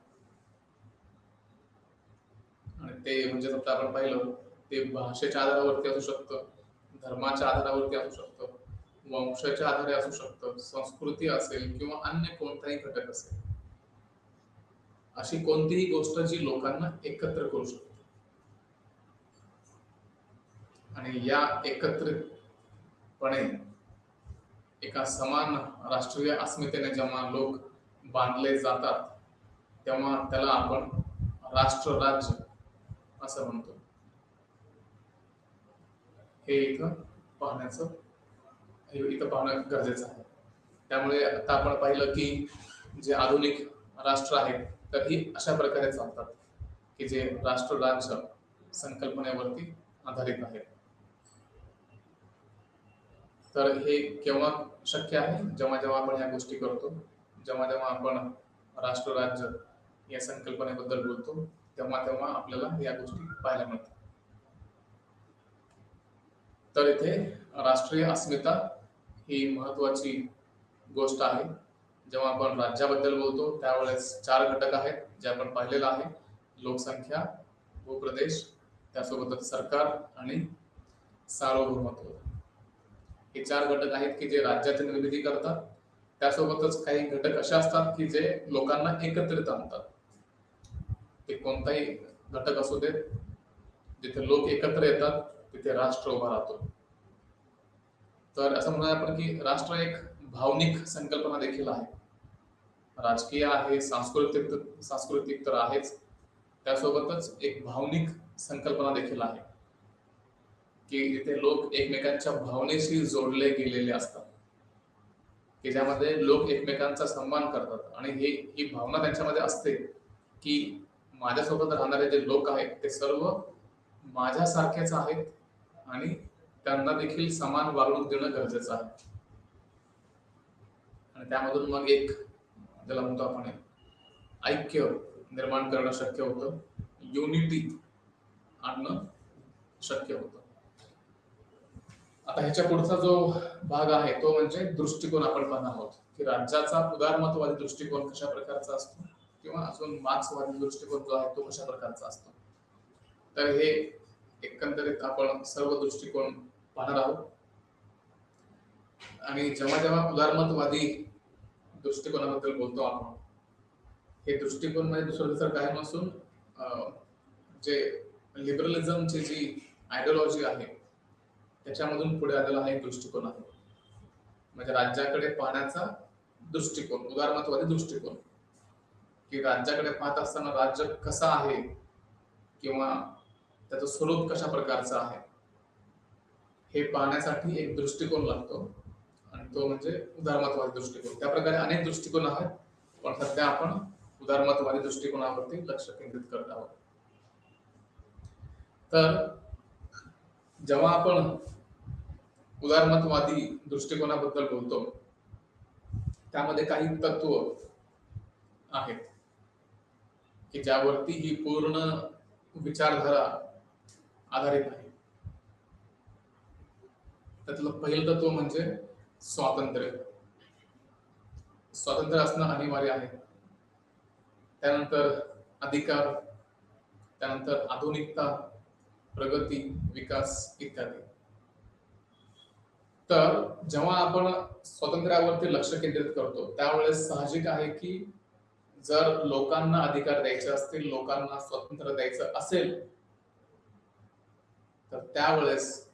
आणि ते म्हणजे आता आपण पाहिलं ते भाषेच्या आधारावरती असू शकतं, धर्माच्या आधारावरती असू शकतं, वंशाच्या आधारे असू शकतं, संस्कृती असेल किंवा अन्य कोणताही घटक असेल. अशी कोणतीही गोष्ट जी लोकांना एकत्र करू शकते. आणि या एकत्रितपणे एका समान राष्ट्रीय अस्मितेने जेव्हा लोक बांधले जातात तेव्हा त्याला आपण राष्ट्र राज्य असं म्हणतो. हे इथं पाहण्याचं पाहणं गरजेचं आहे. त्यामुळे आता आपण पाहिलं की जे आधुनिक राष्ट्र आहेत तर ही अशा प्रकारे चालतात की जे राष्ट्र राज्य संकल्पनेवरती आधारित आहेत. तर हे केव्हा शक्य आहे? जेव्हा जेव्हा आपण या गोष्टी करतो, जेव्हा जेव्हा आपण राष्ट्र राज्य या संकल्पनेबद्दल बोलतो तेव्हा तेव्हा आपल्याला या गोष्टी पाहायला मिळतात. तर इथे राष्ट्रीय अस्मिता ही महत्वाची गोष्ट आहे जेव्हा आपण राज्याबद्दल बोलतो त्यावेळेस 4 घटक आहेत जे आपण पाहिलेलं आहे: लोकसंख्या, भूप्रदेश, त्यासोबतच सरकार आणि सार्वभौमत्व. हे 4 घटक आहेत की जे राज्याची निर्मिती करतात. त्यासोबतच काही घटक असे असतात की जे लोकांना एकत्रित आणतात. ते कोणताही घटक असू देत, जिथे लोक एकत्र येतात तिथे राष्ट्र उभा राहतो. तर असं म्हणूया आपण की राष्ट्र एक भावनिक संकल्पना देखील आहे. राजकीय आहे, सांस्कृतिक तर आहेच, त्यासोबतच एक भावनिक संकल्पना देखील आहे की जिथे लोक एकमेकांच्या भावनेशी जोडले गेलेले असतात, की ज्यामध्ये लोक एकमेकांचा सन्मान करतात आणि ही भावना त्यांच्यामध्ये असते की माझ्यासोबत राहणारे जे लोक आहेत ते सर्व माझ्यासारखेच आहेत आणि त्यांना देखील समान वागणूक देणं गरजेचं आहे. आणि त्यामधून मग एक, ज्याला म्हणतो आपण, ऐक्य निर्माण करणं शक्य होतं, युनिटी आणणं शक्य होतं. आता ह्याच्या पुढचा जो भाग आहे तो म्हणजे दृष्टिकोन आपण पाहणार आहोत की राज्याचा उदारमतवादी दृष्टिकोन कशा प्रकारचा असतो किंवा अजून मार्क्सवादी दृष्टिकोन जो आहे तो कशा प्रकारचा असतो. तर हे एकंदरीत आपण सर्व दृष्टिकोन पाहणार आहोत. आणि जेव्हा जेव्हा उदारमतवादी दृष्टिकोनाबद्दल बोलतो आपण, हे दृष्टिकोन म्हणजे दुसरं काही नसून जे लिबरलिझमची जी आयडिओलॉजी आहे त्याच्यामधून पुढे आलेला हा एक दृष्टिकोन आहे. म्हणजे राज्याकडे पाहण्याचा दृष्टिकोन, उदारमतवादी दृष्टिकोन, की राज्याकडे पाहत असताना राज्य कसा आहे किंवा त्याचं स्वरूप कशा प्रकारचं आहे हे पाहण्यासाठी एक दृष्टिकोन लागतो आणि तो म्हणजे उदारमतवादी दृष्टिकोन. त्या प्रकारे अनेक दृष्टिकोन आहेत, पण सध्या आपण उदारमतवादी दृष्टिकोनावरती लक्ष केंद्रित करत आहोत. तर जेव्हा आपण उदारमतवादी दृष्टिकोनाबद्दल बोलतो त्यामध्ये काही तत्व आहेत की ज्यावरती ही पूर्ण विचारधारा आधारित आहे. त्यातलं पहिलं तत्व म्हणजे स्वातंत्र्य. स्वातंत्र्य असणं अनिवार्य आहे. त्यानंतर अधिकार, त्यानंतर आधुनिकता, प्रगती, विकास इत्यादी. तर जेव्हा आपण स्वातंत्र्यावरती लक्ष केंद्रित करतो त्यावेळेस साहजिक आहे की जर लोकांना अधिकार द्यायचे असतील, लोकांना स्वातंत्र्य द्यायचं असेल, तर त्यावेळेस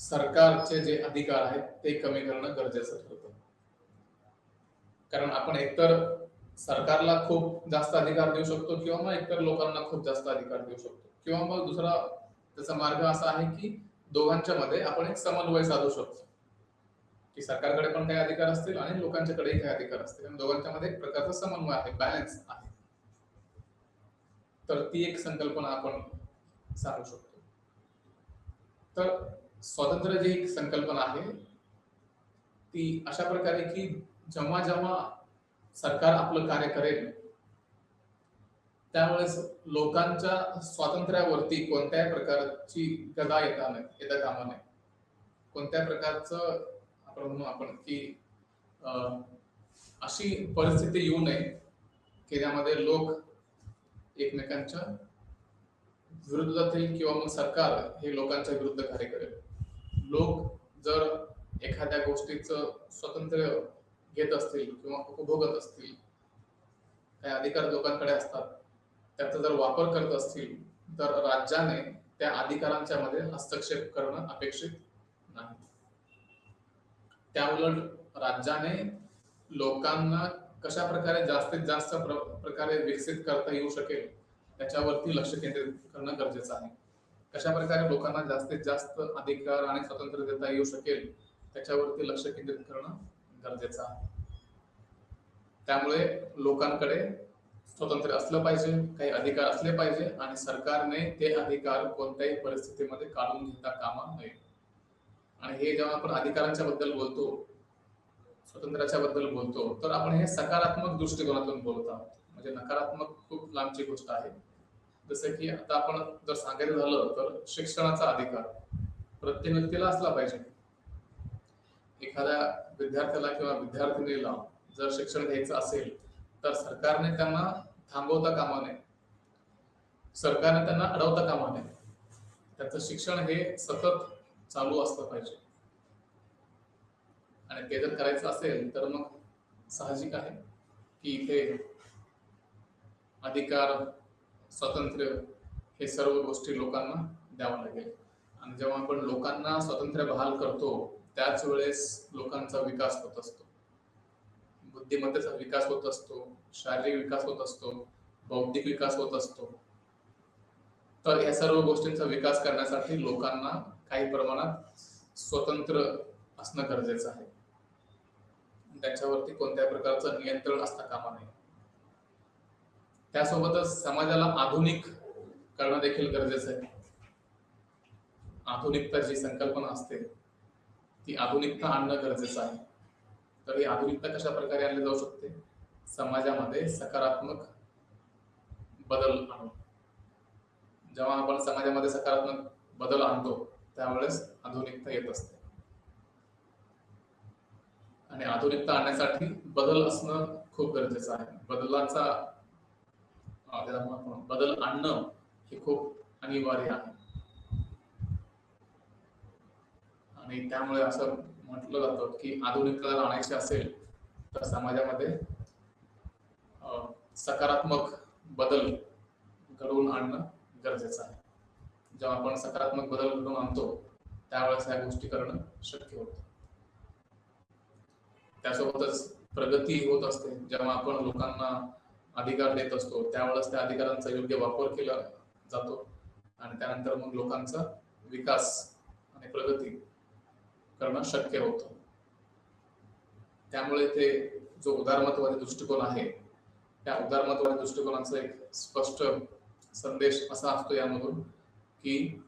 सरकारचे जे अधिकार आहेत ते कमी करणं गरजेचं ठरतं. कारण आपण एकतर सरकारला खूप जास्त अधिकार देऊ शकतो किंवा मग एकतर लोकांना खूप जास्त अधिकार देऊ शकतो, किंवा मग दुसरा त्याचा मार्ग असा आहे की दोघांच्या मध्ये आपण एक समन्वय साधू शकतो की सरकारकडे पण काही अधिकार असतील आणि लोकांच्याकडेही काही अधिकार असतील आणि दोघांच्या मध्ये एक प्रकारचा समन्वय आहे, बॅलन्स आहे. तर ती एक संकल्पना आपण सांगू शकतो. तर स्वातंत्र्य जी एक संकल्पना आहे ती अशा प्रकारे की जेव्हा जेव्हा सरकार आपलं कार्य करेल त्यावेळेस लोकांच्या स्वातंत्र्यावरती कोणत्याही प्रकारची गदा येता कामा नये. कोणत्या प्रकारचं आपण की अशी परिस्थिती येऊ नये की ज्यामध्ये लोक एकमेकांच्या विरुद्ध जातील किंवा मग सरकार हे लोकांच्या विरुद्ध कार्य करेल. लोक जर एखाद्या गोष्टीचं स्वातंत्र्य घेत असतील किंवा उपभोगत असतील, काही अधिकार लोकांकडे असतात, त्याचा जर वापर करत असतील तर राज्याने त्या अधिकारांच्या मध्ये हस्तक्षेप करणं अपेक्षित नाही. त्याउलट राज्याने लोकांना कशा प्रकारे जास्तीत जास्त प्रकारे विकसित करता येऊ शकेल त्याच्यावरती लक्ष केंद्रित करणं गरजेचं आहे. कशा प्रकारे लोकांना जास्तीत जास्त अधिकार आणि स्वातंत्र्य देता येऊ शकेल त्याच्यावरती लक्ष केंद्रित करणं गरजेचं आहे. त्यामुळे लोकांकडे स्वातंत्र्य असलं पाहिजे, काही अधिकार असले पाहिजे आणि सरकारने ते अधिकार कोणत्याही परिस्थितीमध्ये काढून घेता कामा नये. आणि हे जेव्हा आपण अधिकारांच्या बद्दल बोलतो, स्वातंत्र्याच्या बद्दल बोलतो, तर आपण हे सकारात्मक दृष्टिकोनातून बोलत आहोत. म्हणजे नकारात्मक खूप लांबची गोष्ट आहे. जसं की आता आपण जर सांगायचं झालं तर शिक्षणाचा अधिकार प्रत्येक व्यक्तीला असला पाहिजे. एखाद्या विद्यार्थ्याला किंवा विद्यार्थिनीला जर शिक्षण घ्यायचं असेल तर सरकारने त्यांना थांबवता कामा नये, सरकारने त्यांना अडवता कामा नये. त्यांचं शिक्षण हे सतत चालू असलं पाहिजे. आणि ते जर करायचं असेल तर मग साहजिक आहे की इथे अधिकार, स्वातंत्र्य हे सर्व गोष्टी लोकांना द्यावं लागेल. आणि जेव्हा आपण लोकांना स्वातंत्र्य बहाल करतो त्याच वेळेस लोकांचा विकास होत असतो, बुद्धिमत्तेचा विकास होत असतो, शारीरिक विकास होत असतो, बौद्धिक विकास होत असतो. तर या सर्व गोष्टींचा विकास करण्यासाठी लोकांना काही प्रमाणात स्वतंत्र असणं गरजेचं आहे. त्याच्यावरती कोणत्या प्रकारचं नियंत्रण असता कामा नये. त्यासोबतच समाजाला आधुनिक करणं देखील गरजेचं आहे. आधुनिकता जी संकल्पना असते ती आधुनिकता आणणं गरजेचं आहे. तर ही आधुनिकता कशा प्रकारे आणली जाऊ शकते? समाजामध्ये सकारात्मक बदल आणून. जेव्हा आपण समाजामध्ये सकारात्मक बदल आणतो त्यावेळेस आधुनिकता येत असते. आणि आधुनिकता आणण्यासाठी बदल असणं खूप गरजेचं आहे. बदल आणणं हे खूप अनिवार्य आहे. आणि त्यामुळे असं म्हटलं जातं की आधुनिकता जर आणायची असेल तर समाजामध्ये सकारात्मक बदल घडवून आणणं गरजेचं आहे. जेव्हा आपण सकारात्मक बदल घडवून आणतो त्यावेळेस ह्या गोष्टी करणं शक्य होतं. त्यासोबतच प्रगती होत असते. जेव्हा आपण लोकांना अधिकार देत असतो त्यावेळेस त्या अधिकारांचा योग्य वापर केला जातो आणि त्यानंतर मग लोकांचा विकास आणि प्रगती करणं शक्य होतं. त्यामुळे ते जो उदारमतवादी दृष्टिकोन आहे त्या उदारमतवादी दृष्टिकोनाचा एक स्पष्ट संदेश असा असतो यामधून की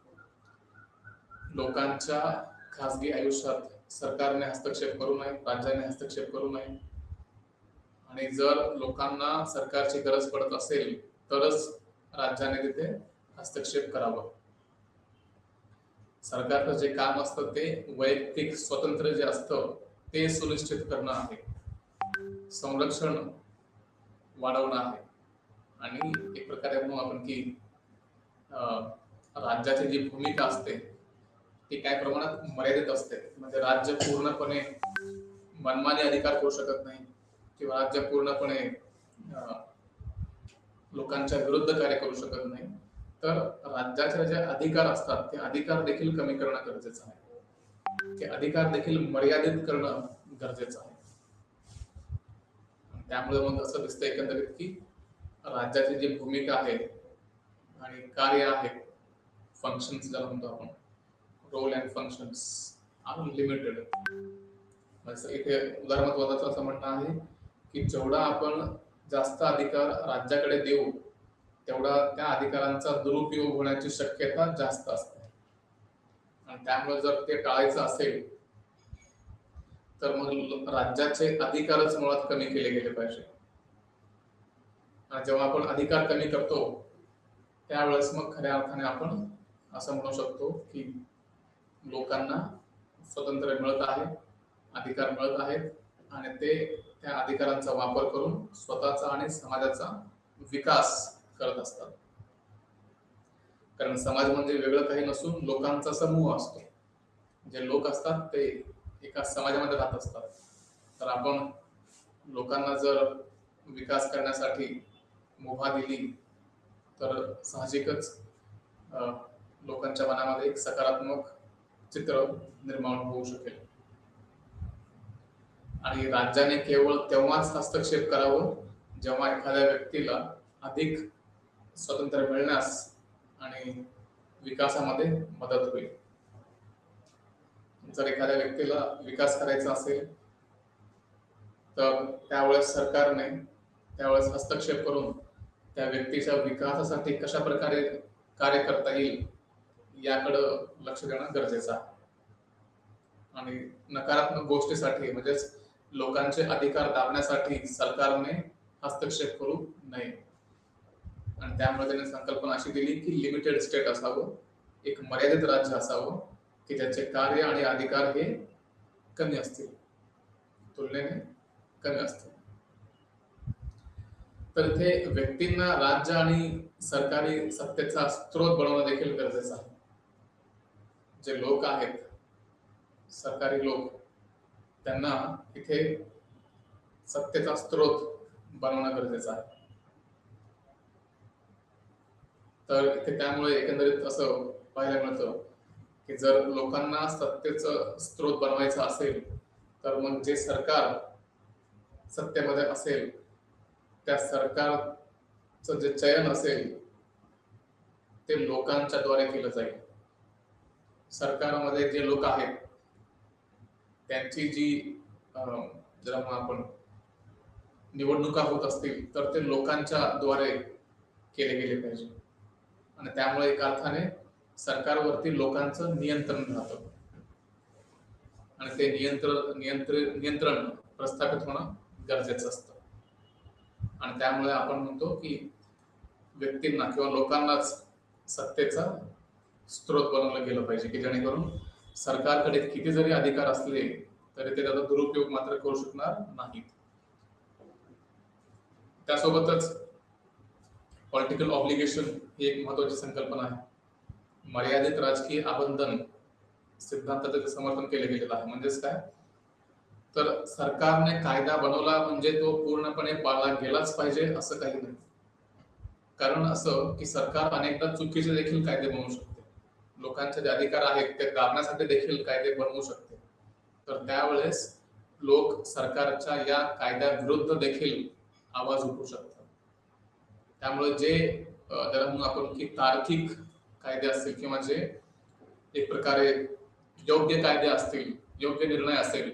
लोकांच्या खासगी आयुष्यात सरकारने हस्तक्षेप करू नये, राज्याने हस्तक्षेप करू नये. आणि जर लोकांना सरकारची गरज पडत असेल तरच राज्याने तिथे हस्तक्षेप करावा. सरकारचं जे काम असतं ते वैयक्तिक स्वातंत्र्य जे असतं ते सुनिश्चित करणं आहे, संरक्षण वाढवणं आहे. आणि एक प्रकारे म्हणू आपण की राज्याची जी भूमिका असते ती काय प्रमाणात मर्यादित असते. म्हणजे राज्य पूर्णपणे मनमानी अधिकार करू शकत नाही किंवा राज्य पूर्णपणे लोकांच्या विरुद्ध कार्य करू शकत नाही. तर राज्याचे जे अधिकार असतात ते अधिकार देखील कमी करणं गरजेचं आहे, ते अधिकार देखील मर्यादित करणं गरजेचं आहे. त्यामुळे मग असं दिसतं एकंदरीत की राज्याची जी भूमिका आहे आणि कार्य आहे, फंक्शन्स ज्याला म्हणतो आपण, role and functions are limited. इथे उदारमतवादाचं असं म्हणणं आहे की जेवढा आपण जास्त अधिकार राज्याकडे देऊ तेवढा त्या अधिकारांचा दुरुपयोग होण्याची शक्यता जास्त असते. आणि त्यामुळे जर ते टाळायचं असेल तर मग राज्याचे अधिकारच मुळात कमी केले गेले पाहिजे. आणि जेव्हा आपण अधिकार कमी करतो त्यावेळेस मग खऱ्या अर्थाने आपण असं म्हणू शकतो की लोकांना स्वातंत्र्य मिळत आहे, अधिकार मिळत आहेत आणि ते त्या अधिकारांचा वापर करून स्वतःचा आणि समाजाचा विकास करत असतात. कारण समाज म्हणजे वेगळं काही नसून लोकांचा समूह असतो. जे लोक असतात ते एका समाजामध्ये राहत असतात. तर आपण लोकांना जर विकास करण्यासाठी मुभा दिली तर साहजिकच लोकांच्या मनामध्ये एक सकारात्मक चित्र निर्माण होऊ शकेल. आणि राज्याने केवळ तेव्हाच हस्तक्षेप करावं जेव्हा एखाद्या व्यक्तीला अधिक स्वातंत्र्य मिळण्यास आणि विकासामध्ये मदत होईल. जर एखाद्या व्यक्तीला विकास करायचा असेल तर त्यावेळेस सरकारने त्यावेळेस हस्तक्षेप करून त्या व्यक्तीच्या विकासासाठी कशा प्रकारे कार्य करता येईल याकडं लक्ष देणं गरजेचं आहे. आणि नकारात्मक गोष्टीसाठी म्हणजेच लोकांचे अधिकार दाबण्यासाठी सरकारने हस्तक्षेप करू नये. आणि त्यामुळे त्यांनी संकल्पना अशी दिली की लिमिटेड स्टेट असावं, एक मर्यादित राज्य असावं की ज्याचे कार्य आणि अधिकार हे कमी असतील, तुलनेने कमी असतील. तर इथे व्यक्तींना राज्य आणि सरकारी सत्तेचा स्रोत बनवणं देखील गरजेचं आहे. जे लोक आहेत, सरकारी लोक, त्यांना इथे सत्तेचा स्रोत बनवणं गरजेचं आहे. तर इथे त्यामुळे एकंदरीत असं पाहायला मिळतं की जर लोकांना सत्तेचं स्रोत बनवायचं असेल तर मग जे सरकार सत्तेमध्ये असेल त्या सरकारचं जे चयन असेल ते लोकांच्या द्वारे केलं जाईल. सरकारमध्ये जे लोक आहेत त्यांची जी जर आपण निवडणुका होत असतील तर ते लोकांच्या द्वारे केले गेले पाहिजे आणि त्यामुळे एका अर्थाने सरकारवरती लोकांचं नियंत्रण राहतं आणि ते नियंत्रण प्रस्थापित होणं गरजेचं असतं. आणि त्यामुळे आपण म्हणतो की व्यक्तींना किंवा लोकांनाच सत्तेचा स्रोत बनवलं गेलं पाहिजे की जेणेकरून सरकारकडे किती जरी अधिकार असले तरी ते त्याचा दुरुपयोग मात्र करू शकणार नाहीत. त्यासोबतच पॉलिटिकल ऑब्लिगेशन ही एक महत्वाची संकल्पना आहे. मर्यादित राजकीय आबंधन सिद्धांताचं समर्थन केलं गेलेलं आहे. म्हणजेच काय, तर सरकारने कायदा बनवला म्हणजे तो पूर्णपणे पाळला गेलाच पाहिजे असं काही नाही. कारण असं की सरकार अनेकदा चुकीचे देखील कायदे बनवू शकते. लोकांचे जे अधिकार आहेत ते दाबण्यासाठी देखील कायदे बनवू शकते. तर त्यावेळेस लोक सरकारच्या या कायद्याविरुद्ध देखील आवाज उठवू शकतात. त्यामुळे जे त्याला म्हणून आपण की तार्किक कायदे असतील किंवा जे एक प्रकारे योग्य कायदे असतील, योग्य निर्णय असेल,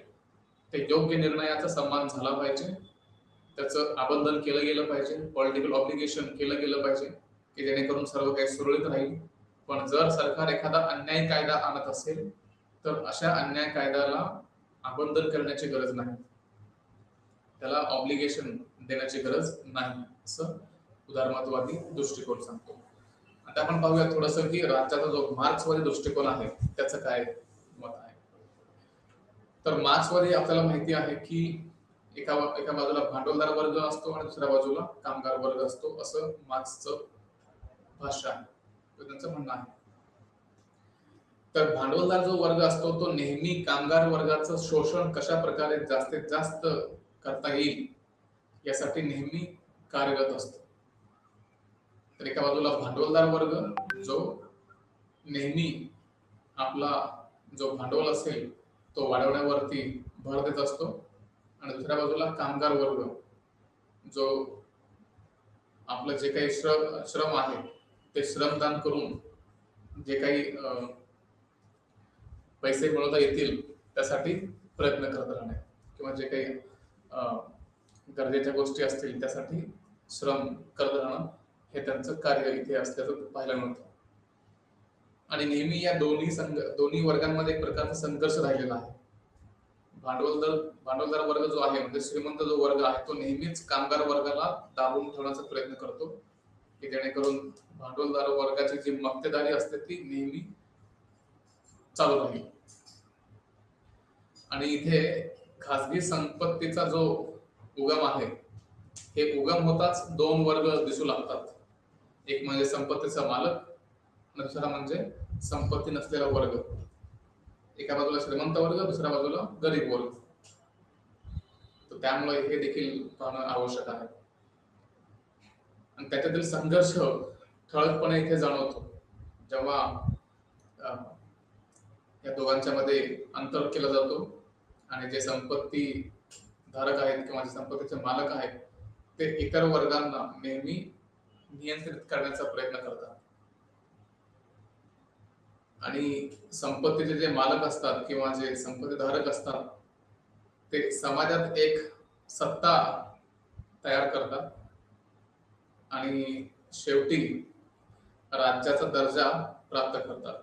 ते योग्य निर्णयाचा सन्मान झाला पाहिजे, त्याचं आबंधन केलं गेलं पाहिजे, पॉलिटिकल ऑब्लिगेशन केलं गेलं पाहिजे की जेणेकरून सर्व काही सुरळीत राहील. पण जर सरकार एखादा अन्यायी कायदा आणत असेल तर अशा अन्याय कायद्याला आबंधन करण्याची गरज नाही, त्याला ऑब्लिगेशन देण्याची गरज नाही असं उदारमतवादी दृष्टिकोन सांगतो. आता आपण पाहूया थोडंसं की राज्याचा जो मार्क्सवादी दृष्टिकोन आहे त्याचं काय मत आहे. तर मार्क्सवादी आपल्याला माहिती आहे की एका बाजूला भांडवलदार वर्ग असतो आणि दुसऱ्या बाजूला कामगार वर्ग असतो असं मार्क्सचं भाष्य आहे, त्यांचं म्हणणं आहे. तर भांडवलदार जो वर्ग असतो तो नेहमी कामगार वर्गाचं शोषण कशा प्रकारे जास्तीत जास्त करता येईल यासाठी नेहमी कार्यरत असतो. तर एका बाजूला भांडवलदार वर्ग जो नेहमी आपला जो भांडवल असेल तो वाढवण्यावरती भर देत असतो आणि दुसऱ्या बाजूला कामगार वर्ग जो आपलं जे काही श्रम आहे ते श्रमदान करून जे काही पैसे मिळवता येतील त्यासाठी प्रयत्न करत राहणे किंवा जे काही गरजेच्या गोष्टी असतील त्यासाठी श्रम करत राहणं हे त्यांचं कार्य इथे असल्याचं पाहायला मिळतं. आणि नेहमी या दोन्ही वर्गांमध्ये एक प्रकारचा संघर्ष राहिलेला आहे. भांडवलदार वर्ग जो आहे म्हणजे श्रीमंत जो वर्ग आहे तो नेहमीच कामगार वर्गाला दाबून ठेवण्याचा प्रयत्न करतो की जेणेकरून भांडवलदार वर्गाची जी मक्तेदारी असते ती नेहमी चालू राहील. आणि इथे खासगी संपत्तीचा जो उगम आहे हे उगम होताच दोन वर्ग दिसू लागतात. एक म्हणजे संपत्तीचा मालक आणि दुसरा म्हणजे संपत्ती नसलेला वर्ग. एका बाजूला श्रीमंत वर्ग, दुसऱ्या बाजूला गरीब वर्ग. तर त्यामुळे हे देखील पाहणं आवश्यक आहे आणि त्याच्यातील संघर्ष ठळकपणे इथे जाणवतो जेव्हा या दोघांच्या मध्ये अंतर केला जातो आणि जे संपत्ती धारक आहेत किंवा जे संपत्तीचे मालक आहेत ते इतर वर्गांना नेहमी नियंत्रित करण्याचा प्रयत्न करतात. आणि संपत्तीचे जे मालक असतात किंवा जे संपत्ती धारक असतात ते समाजात एक सत्ता तयार करतात आणि शेवटी राज्याचा दर्जा प्राप्त करतात.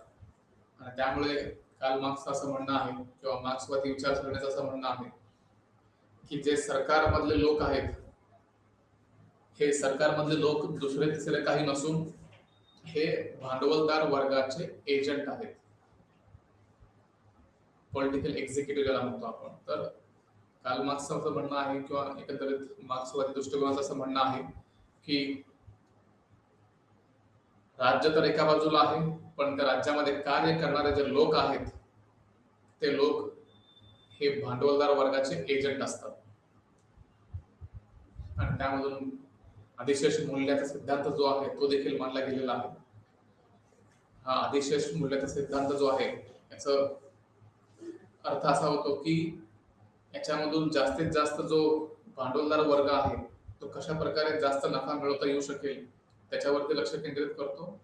आणि त्यामुळे कार्ल मार्क्स असं म्हणणं आहे किंवा मार्क्सवादी विचारसरणीचं असं म्हणणं आहे की जे सरकारमधले लोक आहेत हे सरकारमधले लोक दुसरे तिसरे काही नसून हे भांडवलदार वर्गाचे एजंट आहेत. पॉलिटिकल एक्झिक्युटिव्ह ज्याला म्हणतो आपण. तर कार्ल मार्क्सचं असं म्हणणं आहे किंवा एकंदरीत मार्क्सवादी दृष्टिकोनाचं असं म्हणणं आहे की राज्य तर एका बाजूला आहे, पण त्या राज्यामध्ये कार्य करणारे जे लोक आहेत ते लोक हे भांडवलदार वर्गाचे एजंट असतात आणि त्यामधून अधिशेष मूल्याचा सिद्धांत जो आहे तो देखील मानला गेलेला आहे. हा अधिशेष मूल्याचा सिद्धांत जो आहे याचा अर्थ असा होतो की याच्यामधून जास्तीत जास्त जो भांडवलदार वर्ग आहे तो कशा प्रकारे जास्त नफा मिळवता येऊ शकेल त्याच्यावरती लक्ष केंद्रित करतो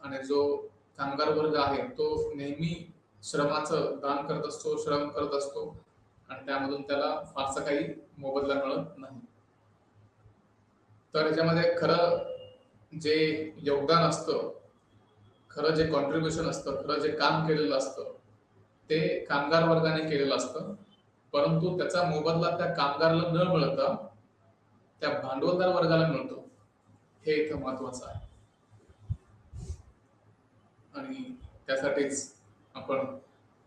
आणि जो कामगार वर्ग आहे तो नेहमी श्रमाचं दान करत असतो, श्रम करत असतो आणि त्यामधून त्याला फारसा काही मोबदला मिळत नाही. तर याच्यामध्ये खरं जे योगदान असतं, खरं जे कॉन्ट्रीब्युशन असतं, खरं जे काम केलेलं असतं ते कामगार वर्गाने केलेलं असतं, परंतु त्याचा मोबदला त्या कामगाराला न मिळता त्या भांडवलदार वर्गाला मिळतो. हे इथं महत्वाचं आहे आणि त्यासाठीच आपण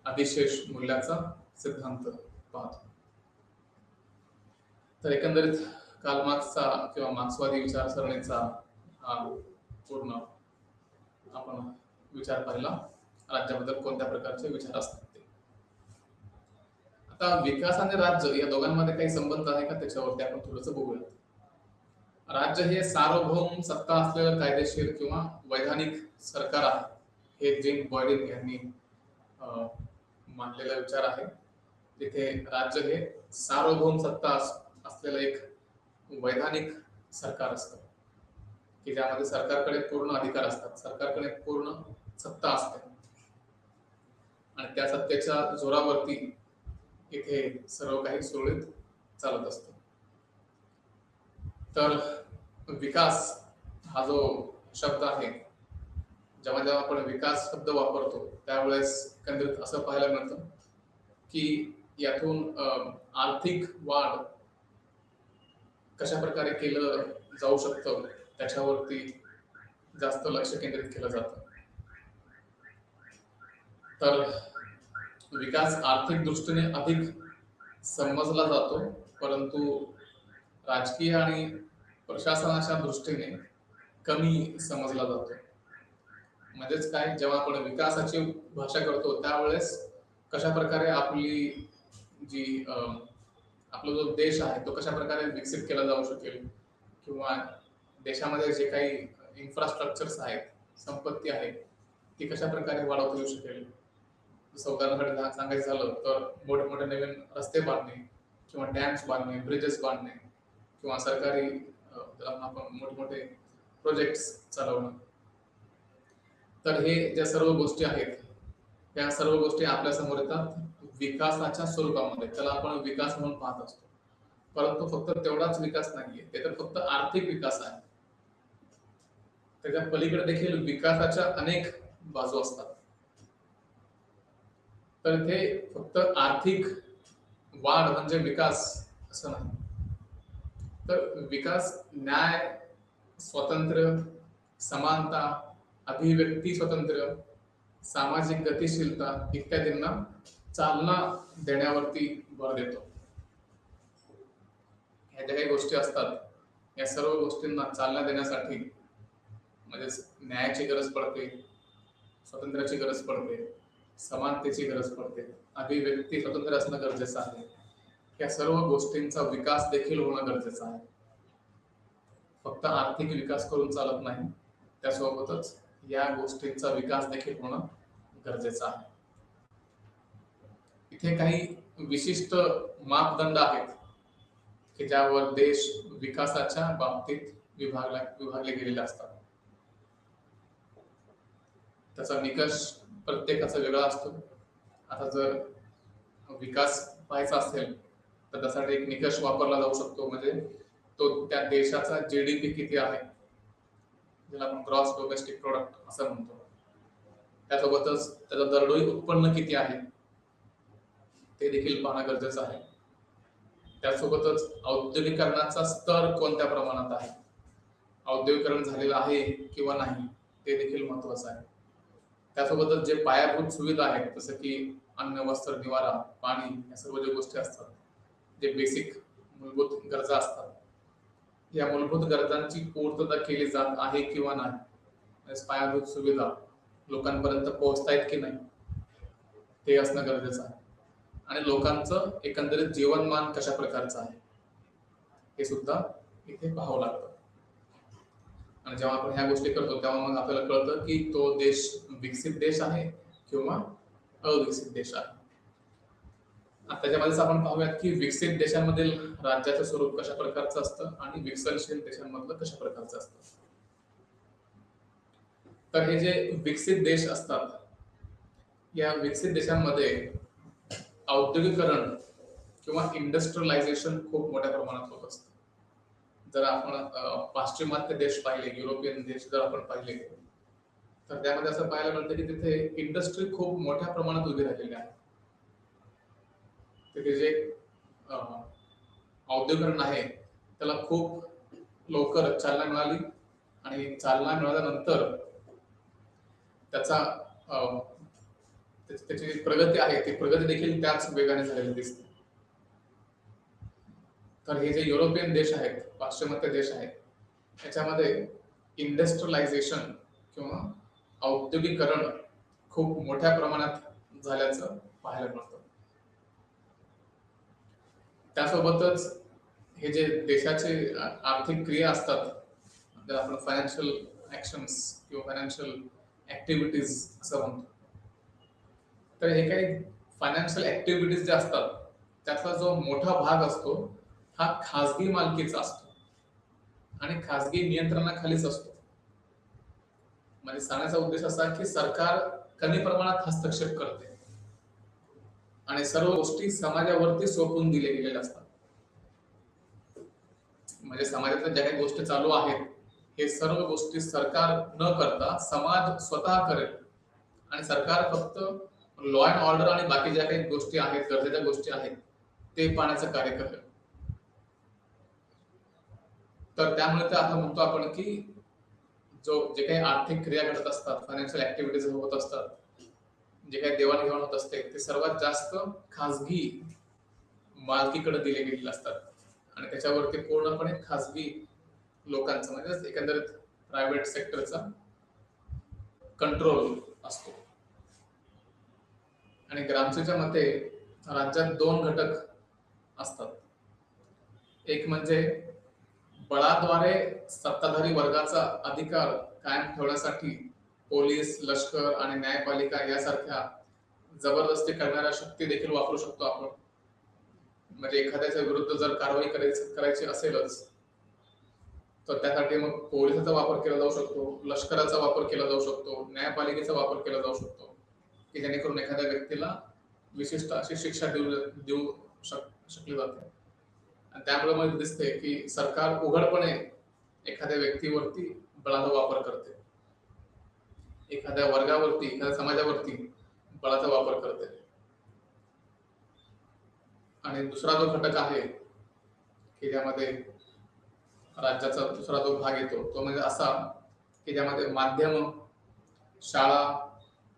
अधिशेष मूल्याचा सिद्धांत पाहतो. तर एकंदरीत कार्ल मार्क्सचा किंवा मार्क्सवादी विचारसरणीचा हा पूर्ण आपण विचार पाहिला. राज्याबद्दल कोणत्या प्रकारचे विचार असतात ते. आता विकास आणि राज्य या दोघांमध्ये काही संबंध आहे का त्याच्यावरती आपण थोडंसं बघूया. राज्य हे सार्वभौम सत्ता असलेलं कायदेशीर किंवा वैधानिक सरकार आहे. हे जेन बॉयडेन यांनी मांडलेला विचार आहे. तिथे राज्य हे सार्वभौम सत्ता असलेलं एक वैधानिक सरकार असतं की ज्यामध्ये सरकारकडे पूर्ण अधिकार असतात, सरकारकडे पूर्ण सत्ता असते आणि त्या सत्तेच्या जोरावरती इथे सर्व काही सुरळीत चालत असतं. तर विकास हा जो शब्द आहे, जेव्हा जेव्हा आपण विकास शब्द वापरतो त्यावेळेस एकंदरीत असं पाहायला मिळतं की यातून आर्थिक वाढ कशा प्रकारे केलं जाऊ शकतं त्याच्यावरती जास्त लक्ष केंद्रित केलं जातं. तर विकास आर्थिक दृष्टीने अधिक समजला जातो, परंतु राजकीय आणि प्रशासनाच्या दृष्टीने कमी समजला जातो. म्हणजेच काय, जेव्हा आपण विकासाची भाषा करतो त्यावेळेस कशा प्रकारे आपली जी आपला जो देश आहे तो कशा प्रकारे विकसित केला जाऊ शकेल किंवा देशामध्ये जे काही इन्फ्रास्ट्रक्चर्स आहेत, संपत्ती आहे ती कशा प्रकारे वाढवता येऊ शकेल. जसं उदाहरणार्थ सांगायचं झालं तर मोठे नवीन रस्ते बांधणे किंवा डॅम्स बांधणे, ब्रिजेस बांधणे किंवा सरकारी आपण मोठे प्रोजेक्ट्स चालवणं. तर हे ज्या सर्व गोष्टी आहेत त्या सर्व गोष्टी आपल्या समोर येतात विकासाच्या स्वरूपामध्ये. त्याला आपण विकास म्हणून पाहत असतो, परंतु फक्त तेवढाच विकास नाहीये, ते तर फक्त आर्थिक विकास आहे. त्याच्या पलीकडे देखील विकासाच्या अनेक बाजू असतात. तर इथे फक्त आर्थिक वाढ म्हणजे विकास असं नाही, तर विकास न्याय, स्वातंत्र्य, समानता, अभिव्यक्ती स्वातंत्र्य, सामाजिक गतिशीलता इत्यादींना चालना देण्यावरती भर देतो. ह्या ज्या काही गोष्टी असतात या सर्व गोष्टींना चालना देण्यासाठी म्हणजे न्यायाची गरज पडते, स्वातंत्र्याची गरज पडते, समानतेची गरज पडते, अभिव्यक्ती स्वातंत्र्य असणं गरजेचं आहे. या सर्व गोष्टींचा विकास देखील होणं गरजेचं आहे. फक्त आर्थिक विकास करून चालत नाही, त्यासोबतच या गोष्टींचा विकास देखील होणं गरजेचं आहे. इथे काही विशिष्ट मापदंड आहेत की ज्यावर देश विकासाच्या बाबतीत विभागले गेलेले असतात. त्याचा निकष प्रत्येकाचा वेगळा असतो. आता जर विकास पाहायचा असेल तर त्यासाठी एक निकष वापरला जाऊ शकतो, म्हणजे तो त्या देशाचा जीडीपी किती आहे, ज्याला आपण ग्रॉस डोमेस्टिक प्रोडक्ट असं म्हणतो. त्यासोबतच त्याचं दरडोई उत्पन्न किती आहे ते देखील पाहणं गरजेचं आहे. त्यासोबतच औद्योगिकरणाचा स्तर कोणत्या प्रमाणात आहे, औद्योगिकरण झालेलं आहे किंवा नाही ते देखील महत्वाचं आहे. त्यासोबतच जे पायाभूत सुविधा आहेत जसं की अन्न, वस्त्र, निवारा, पाणी या सर्व ज्या गोष्टी असतात, जे बेसिक मूलभूत गरजा असतात, या मूलभूत गरजांची पूर्तता केली जात आहे किंवा नाही, म्हणजे पायाभूत सुविधा लोकांपर्यंत पोहोचतायत की नाही, ते असणं गरजेचं आहे. आणि लोकांचं एकंदरीत जीवनमान कशा प्रकारचं आहे हे सुद्धा इथे पाहावं लागतं. आणि जेव्हा आपण ह्या गोष्टी करतो तेव्हा मग आपल्याला कळतं की तो देश विकसित देश आहे किंवा अविकसित देश आहे. आता त्याच्यामध्येच आपण पाहूयात की विकसित देशांमधील राज्याचं स्वरूप कशा प्रकारचं असतं आणि विकसनशील देशांमधलं कशा प्रकारचं असतं. तर हे जे विकसित देश असतात, या विकसित देशांमध्ये औद्योगिकरण किंवा इंडस्ट्रियलायझेशन खूप मोठ्या प्रमाणात होत असतं. जर आपण पाश्चिमात्य देश पाहिले, युरोपियन देश जर आपण पाहिले, तर त्यामध्ये असं पाहायला मिळतं की तिथे इंडस्ट्री खूप मोठ्या प्रमाणात उभी राहिलेली आहे. तिथे जे औद्योगिकरण आहे त्याला खूप लवकर चालना मिळाली आणि चालना मिळाल्यानंतर त्याचा त्याची प्रगती आहे ती प्रगती देखील त्याच वेगाने झालेली दिसते. तर हे जे युरोपियन देश आहेत, पाश्चिमात्य देश आहेत, त्याच्यामध्ये इंडस्ट्रियलायझेशन किंवा औद्योगिकरण खूप मोठ्या प्रमाणात झाल्याचं पाहायला मिळतं. त्यासोबतच हे जे देशाचे आर्थिक क्रिया असतात, ज्याला आपण फायनान्शियल ऍक्शन्स किंवा फायनान्शियल ऍक्टिव्हिटीज असं म्हणतो, तर हे काही फायनान्शियल ऍक्टिव्हिटीज जे असतात त्यातला जो मोठा भाग असतो हा खाजगी मालकीचा असतो आणि खाजगी नियंत्रणाखालीच असतो. म्हणजे सांगण्याचा उद्देश असा की सरकार कमी प्रमाणात हस्तक्षेप करते आणि सर्व गोष्टी समाजावरती सोपवून दिले गेलेल्या असतात. म्हणजे समाजातल्या ज्या काही गोष्टी चालू आहेत हे सर्व गोष्टी सरकार न करता समाज स्वतः करेल आणि सरकार फक्त लॉ अँड ऑर्डर आणि बाकी ज्या काही गोष्टी आहेत, गरजेच्या गोष्टी आहेत, ते पाहण्याचं कार्य करेल. तर त्यामुळे तर आता म्हणतो आपण की जे काही आर्थिक क्रिया घडत असतात, फायनान्शियल ऍक्टिव्हिटीज होत असतात, जे काही देवाणघेवाण होत असते, ते सर्वात जास्त खाजगी मालकीकडे दिले गेलेले असतात आणि त्याच्यावरती पूर्णपणे खाजगी लोकांचा म्हणजे एकंदरीत प्रायव्हेट सेक्टरचा कंट्रोल असतो. आणि ग्रामसेच्या मते राज्यात 2 घटक असतात. एक म्हणजे बळाद्वारे सत्ताधारी वर्गाचा अधिकार कायम ठेवण्यासाठी पोलीस, लष्कर आणि न्यायपालिका यासारख्या जबरदस्ती करणाऱ्या शक्ती देखील वापरू शकतो आपण. म्हणजे एखाद्याच्या विरुद्ध जर कारवाई करायची असेलच तर त्यासाठी मग पोलिसाचा वापर केला जाऊ शकतो, लष्कराचा वापर केला जाऊ शकतो, न्यायपालिकेचा वापर केला जाऊ शकतो की जेणेकरून एखाद्या व्यक्तीला विशिष्ट अशी शिक्षा देऊ शकली जाते. आणि त्यामुळे मला दिसते की सरकार उघडपणे एखाद्या व्यक्तीवरती बळाचा वापर करते, एखाद्या वर्गावरती, एखाद्या समाजावरती बळाचा वापर करते. आणि दुसरा जो घटक आहे की ज्यामध्ये राज्याचा दुसरा जो भाग येतो तो म्हणजे असा की ज्यामध्ये माध्यम, शाळा,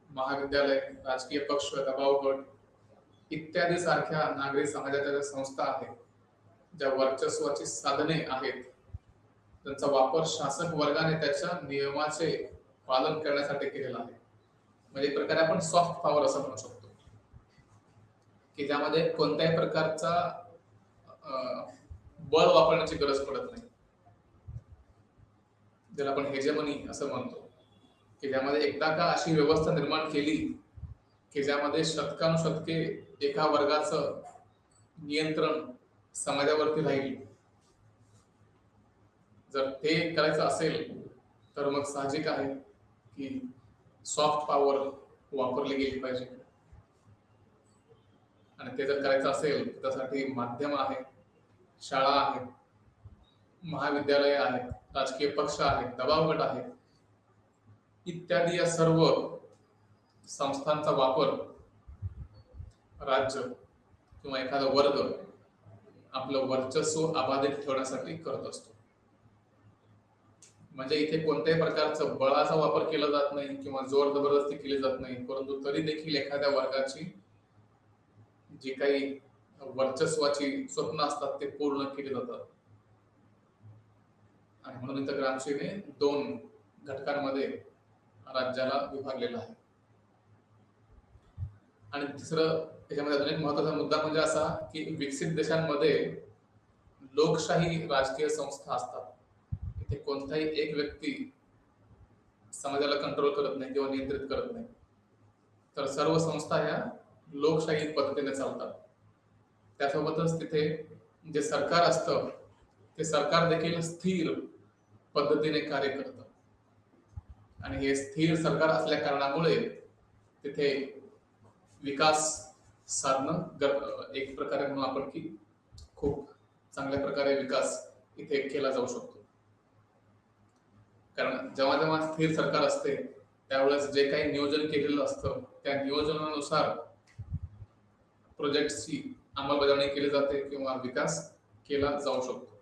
महाविद्यालय, राजकीय पक्ष, दबाव गट इत्यादी सारख्या नागरी समाजाच्या ज्या संस्था आहेत, ज्या वर्चस्वाची साधने आहेत, त्यांचा वापर शासक वर्गाने त्याच्या नियमाचे पालन करण्यासाठी केलेला आहे. म्हणजे एक प्रकारे आपण सॉफ्ट पॉवर असं म्हणू शकतो की ज्यामध्ये कोणत्याही प्रकारचा बळ वापरण्याची गरज पडत नाही, ज्याला आपण हेजेमनी असं म्हणतो, की ज्यामध्ये एकदा का अशी व्यवस्था निर्माण केली की ज्यामध्ये शतकानुशतके एका वर्गाचं नियंत्रण समाजावरती राहील, जर ते करायचं असेल तर मग साहजिक आहे की सॉफ्ट पॉवर वापरली गेली पाहिजे. आणि ते जर करायचं असेल त्यासाठी माध्यम आहे, शाळा आहेत, महाविद्यालय आहेत, राजकीय पक्ष आहेत, दबाव गट आहेत इत्यादी या सर्व संस्थांचा वापर राज्य किंवा एखादा वर्ग आपलं वर्चस्व अबाधित ठेवण्यासाठी करत असतो. म्हणजे इथे कोणत्याही प्रकारचं बळाचा वापर केला जात नाही किंवा जोर जबरदस्ती केली जात नाही, परंतु तरी देखील एखाद्या वर्गाची जी काही वर्चस्वाची स्वप्न असतात ते पूर्ण केली जातात. आणि म्हणून इथं ग्रामशीने 2 घटकांमध्ये राज्याला विभागलेलं आहे. आणि तिसरं त्याच्यामध्ये अजून एक महत्त्वाचा मुद्दा म्हणजे असा, की विकसित देशांमध्ये लोकशाही राजकीय संस्था असतात. इथे कोणताही एक व्यक्ती समाजाला कंट्रोल करत नाही किंवा नियंत्रित करत नाही. तर सर्व संस्था ह्या लोकशाही पद्धतीने चालतात. त्यासोबतच तिथे जे सरकार असतं, ते सरकार देखील स्थिर पद्धतीने कार्य करतं. आणि हे स्थिर सरकार असल्या कारणामुळे तिथे विकास साधणं एक प्रकारे म्हणून आपण की खूप चांगल्या प्रकारे विकास इथे केला जाऊ शकतो. कारण जेव्हा जेव्हा स्थिर सरकार असते त्यावेळेस जे काही नियोजन केलेलं असतं त्या नियोजनानुसार प्रोजेक्टची अंमलबजावणी केली जाते किंवा विकास केला जाऊ शकतो.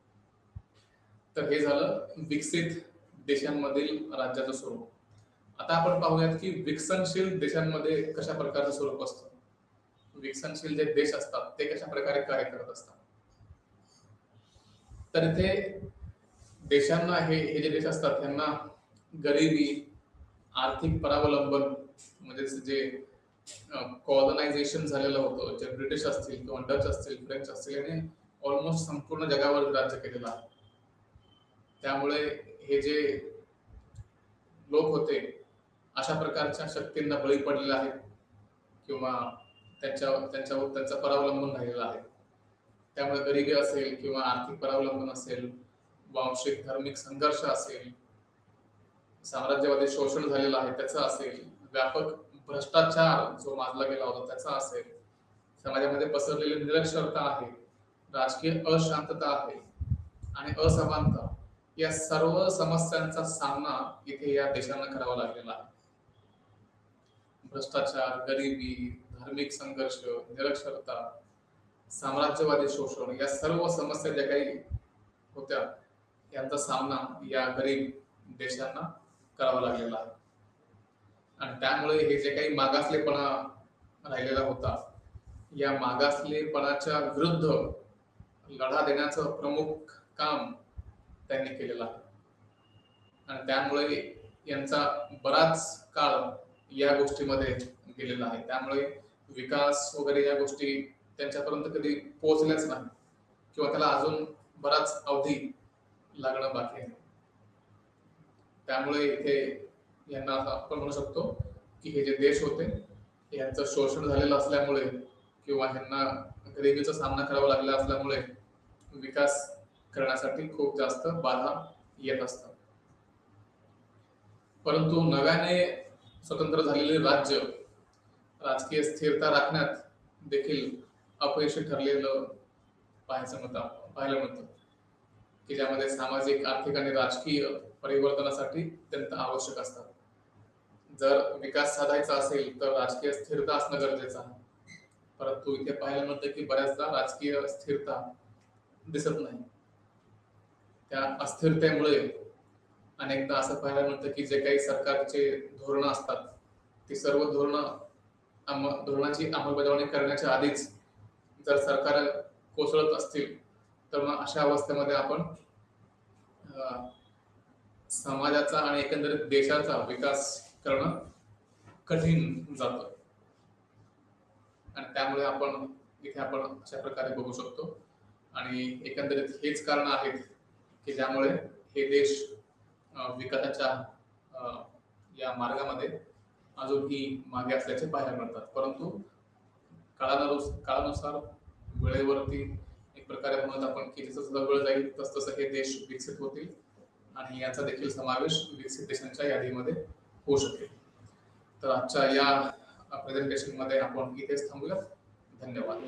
तर हे झालं विकसित देशांमधील राज्याचं स्वरूप. आता आपण पाहूयात की विकसनशील देशांमध्ये कशा प्रकारचं स्वरूप असतं. विकसनशील जे देश असतात ते कशा प्रकारे कार्य करत असतात. तर इथे देशांना हे जे देश असतात त्यांना गरिबी, आर्थिक परावलंबन म्हणजे जे कॉलनायझेशन झालेलं होतं, जे ब्रिटिश असतील किंवा डच असतील, फ्रेंच असतील यांनी ऑलमोस्ट संपूर्ण जगावर राज्य केलेलं आहे. त्यामुळे हे जे लोक होते अशा प्रकारच्या शक्तींना बळी पडलेले आहेत किंवा त्यांच्यावर त्यांचा परावलंबन राहिलेला आहे. त्यामुळे गरिबी असेल किंवा आर्थिक परावलंबन असेल, वांशिक धार्मिक संघर्ष असेल, साम्राज्यवादी शोषण झालेलं आहे त्याचं असेल, व्यापक भ्रष्टाचार जो माजला गेला होता त्याचा असेल, समाजामध्ये पसरलेली निरक्षरता आहे, राजकीय अशांतता आहे आणि असमानता या सर्व समस्यांचा सामना इथे या देशांना करावा लागलेला आहे. भ्रष्टाचार, गरिबी, धार्मिक संघर्ष, निरक्षरता, साम्राज्यवादी शोषण या सर्व समस्या ज्या काही होत्या यांचा सामना या गरीब देशांना करावा लागलेला आहे. आणि त्यामुळे हे जे काही मागासलेपणा राहिलेला होता या मागासलेपणाच्या विरुद्ध लढा देण्याचं प्रमुख काम त्यांनी केलेलं आहे. आणि त्यामुळे यांचा बराच काळ या गोष्टीमध्ये गेलेला आहे. त्यामुळे विकास वगैरे या गोष्टी त्यांच्यापर्यंत कधी पोहोचल्याच नाही किंवा त्याला अजून बराच अवधी लागणं बाकी आहे. त्यामुळे इथे यांना आपण म्हणू शकतो की हे जे देश होते यांचं शोषण झालेलं असल्यामुळे किंवा यांना गरिबीचा सामना करावा लागला असल्यामुळे विकास करण्यासाठी खूप जास्त बाधा येत असतात. परंतु नव्याने स्वतंत्र झालेले राज्य राजकीय स्थिरता राखण्यात देखील अपयशी ठरलेलं पाहायला मिळतं की ज्यामध्ये सामाजिक, आर्थिक आणि राजकीय परिवर्तनासाठी अत्यंत आवश्यक असतात. जर विकास साधायचा असेल तर राजकीय स्थिरता असणं गरजेचं आहे. परंतु इथे पाहायला मिळतं की बऱ्याचदा राजकीय स्थिरता दिसत नाही. त्या अस्थिरतेमुळे अनेकदा असं पाहायला मिळतं की जे काही सरकारचे धोरणं असतात ती सर्व धोरणाची अंमलबजावणी करण्याच्या आधीच जर सरकार कोसळत असतील तर मग अशा अवस्थेमध्ये आपण समाजाचा आणि एकंदरीत देशाचा विकास करणं कठीण जातं. आणि त्यामुळे आपण अशा प्रकारे बघू शकतो. आणि एकंदरीत हेच कारण आहेत की ज्यामुळे हे देश विकासाच्या या मार्गामध्ये अजूनही मागे असल्याचे पाहायला मिळतात. परंतु काळानुसार वेळेवरती एक प्रकारे म्हणत आपण की जसं वेळ जाईल तसं हे देश विकसित होतील आणि याचा देखील समावेश विकसित देशांच्या यादीमध्ये होऊ शकेल. तर आजच्या या प्रेझेंटेशन मध्ये आपण इथेच थांबूया. धन्यवाद.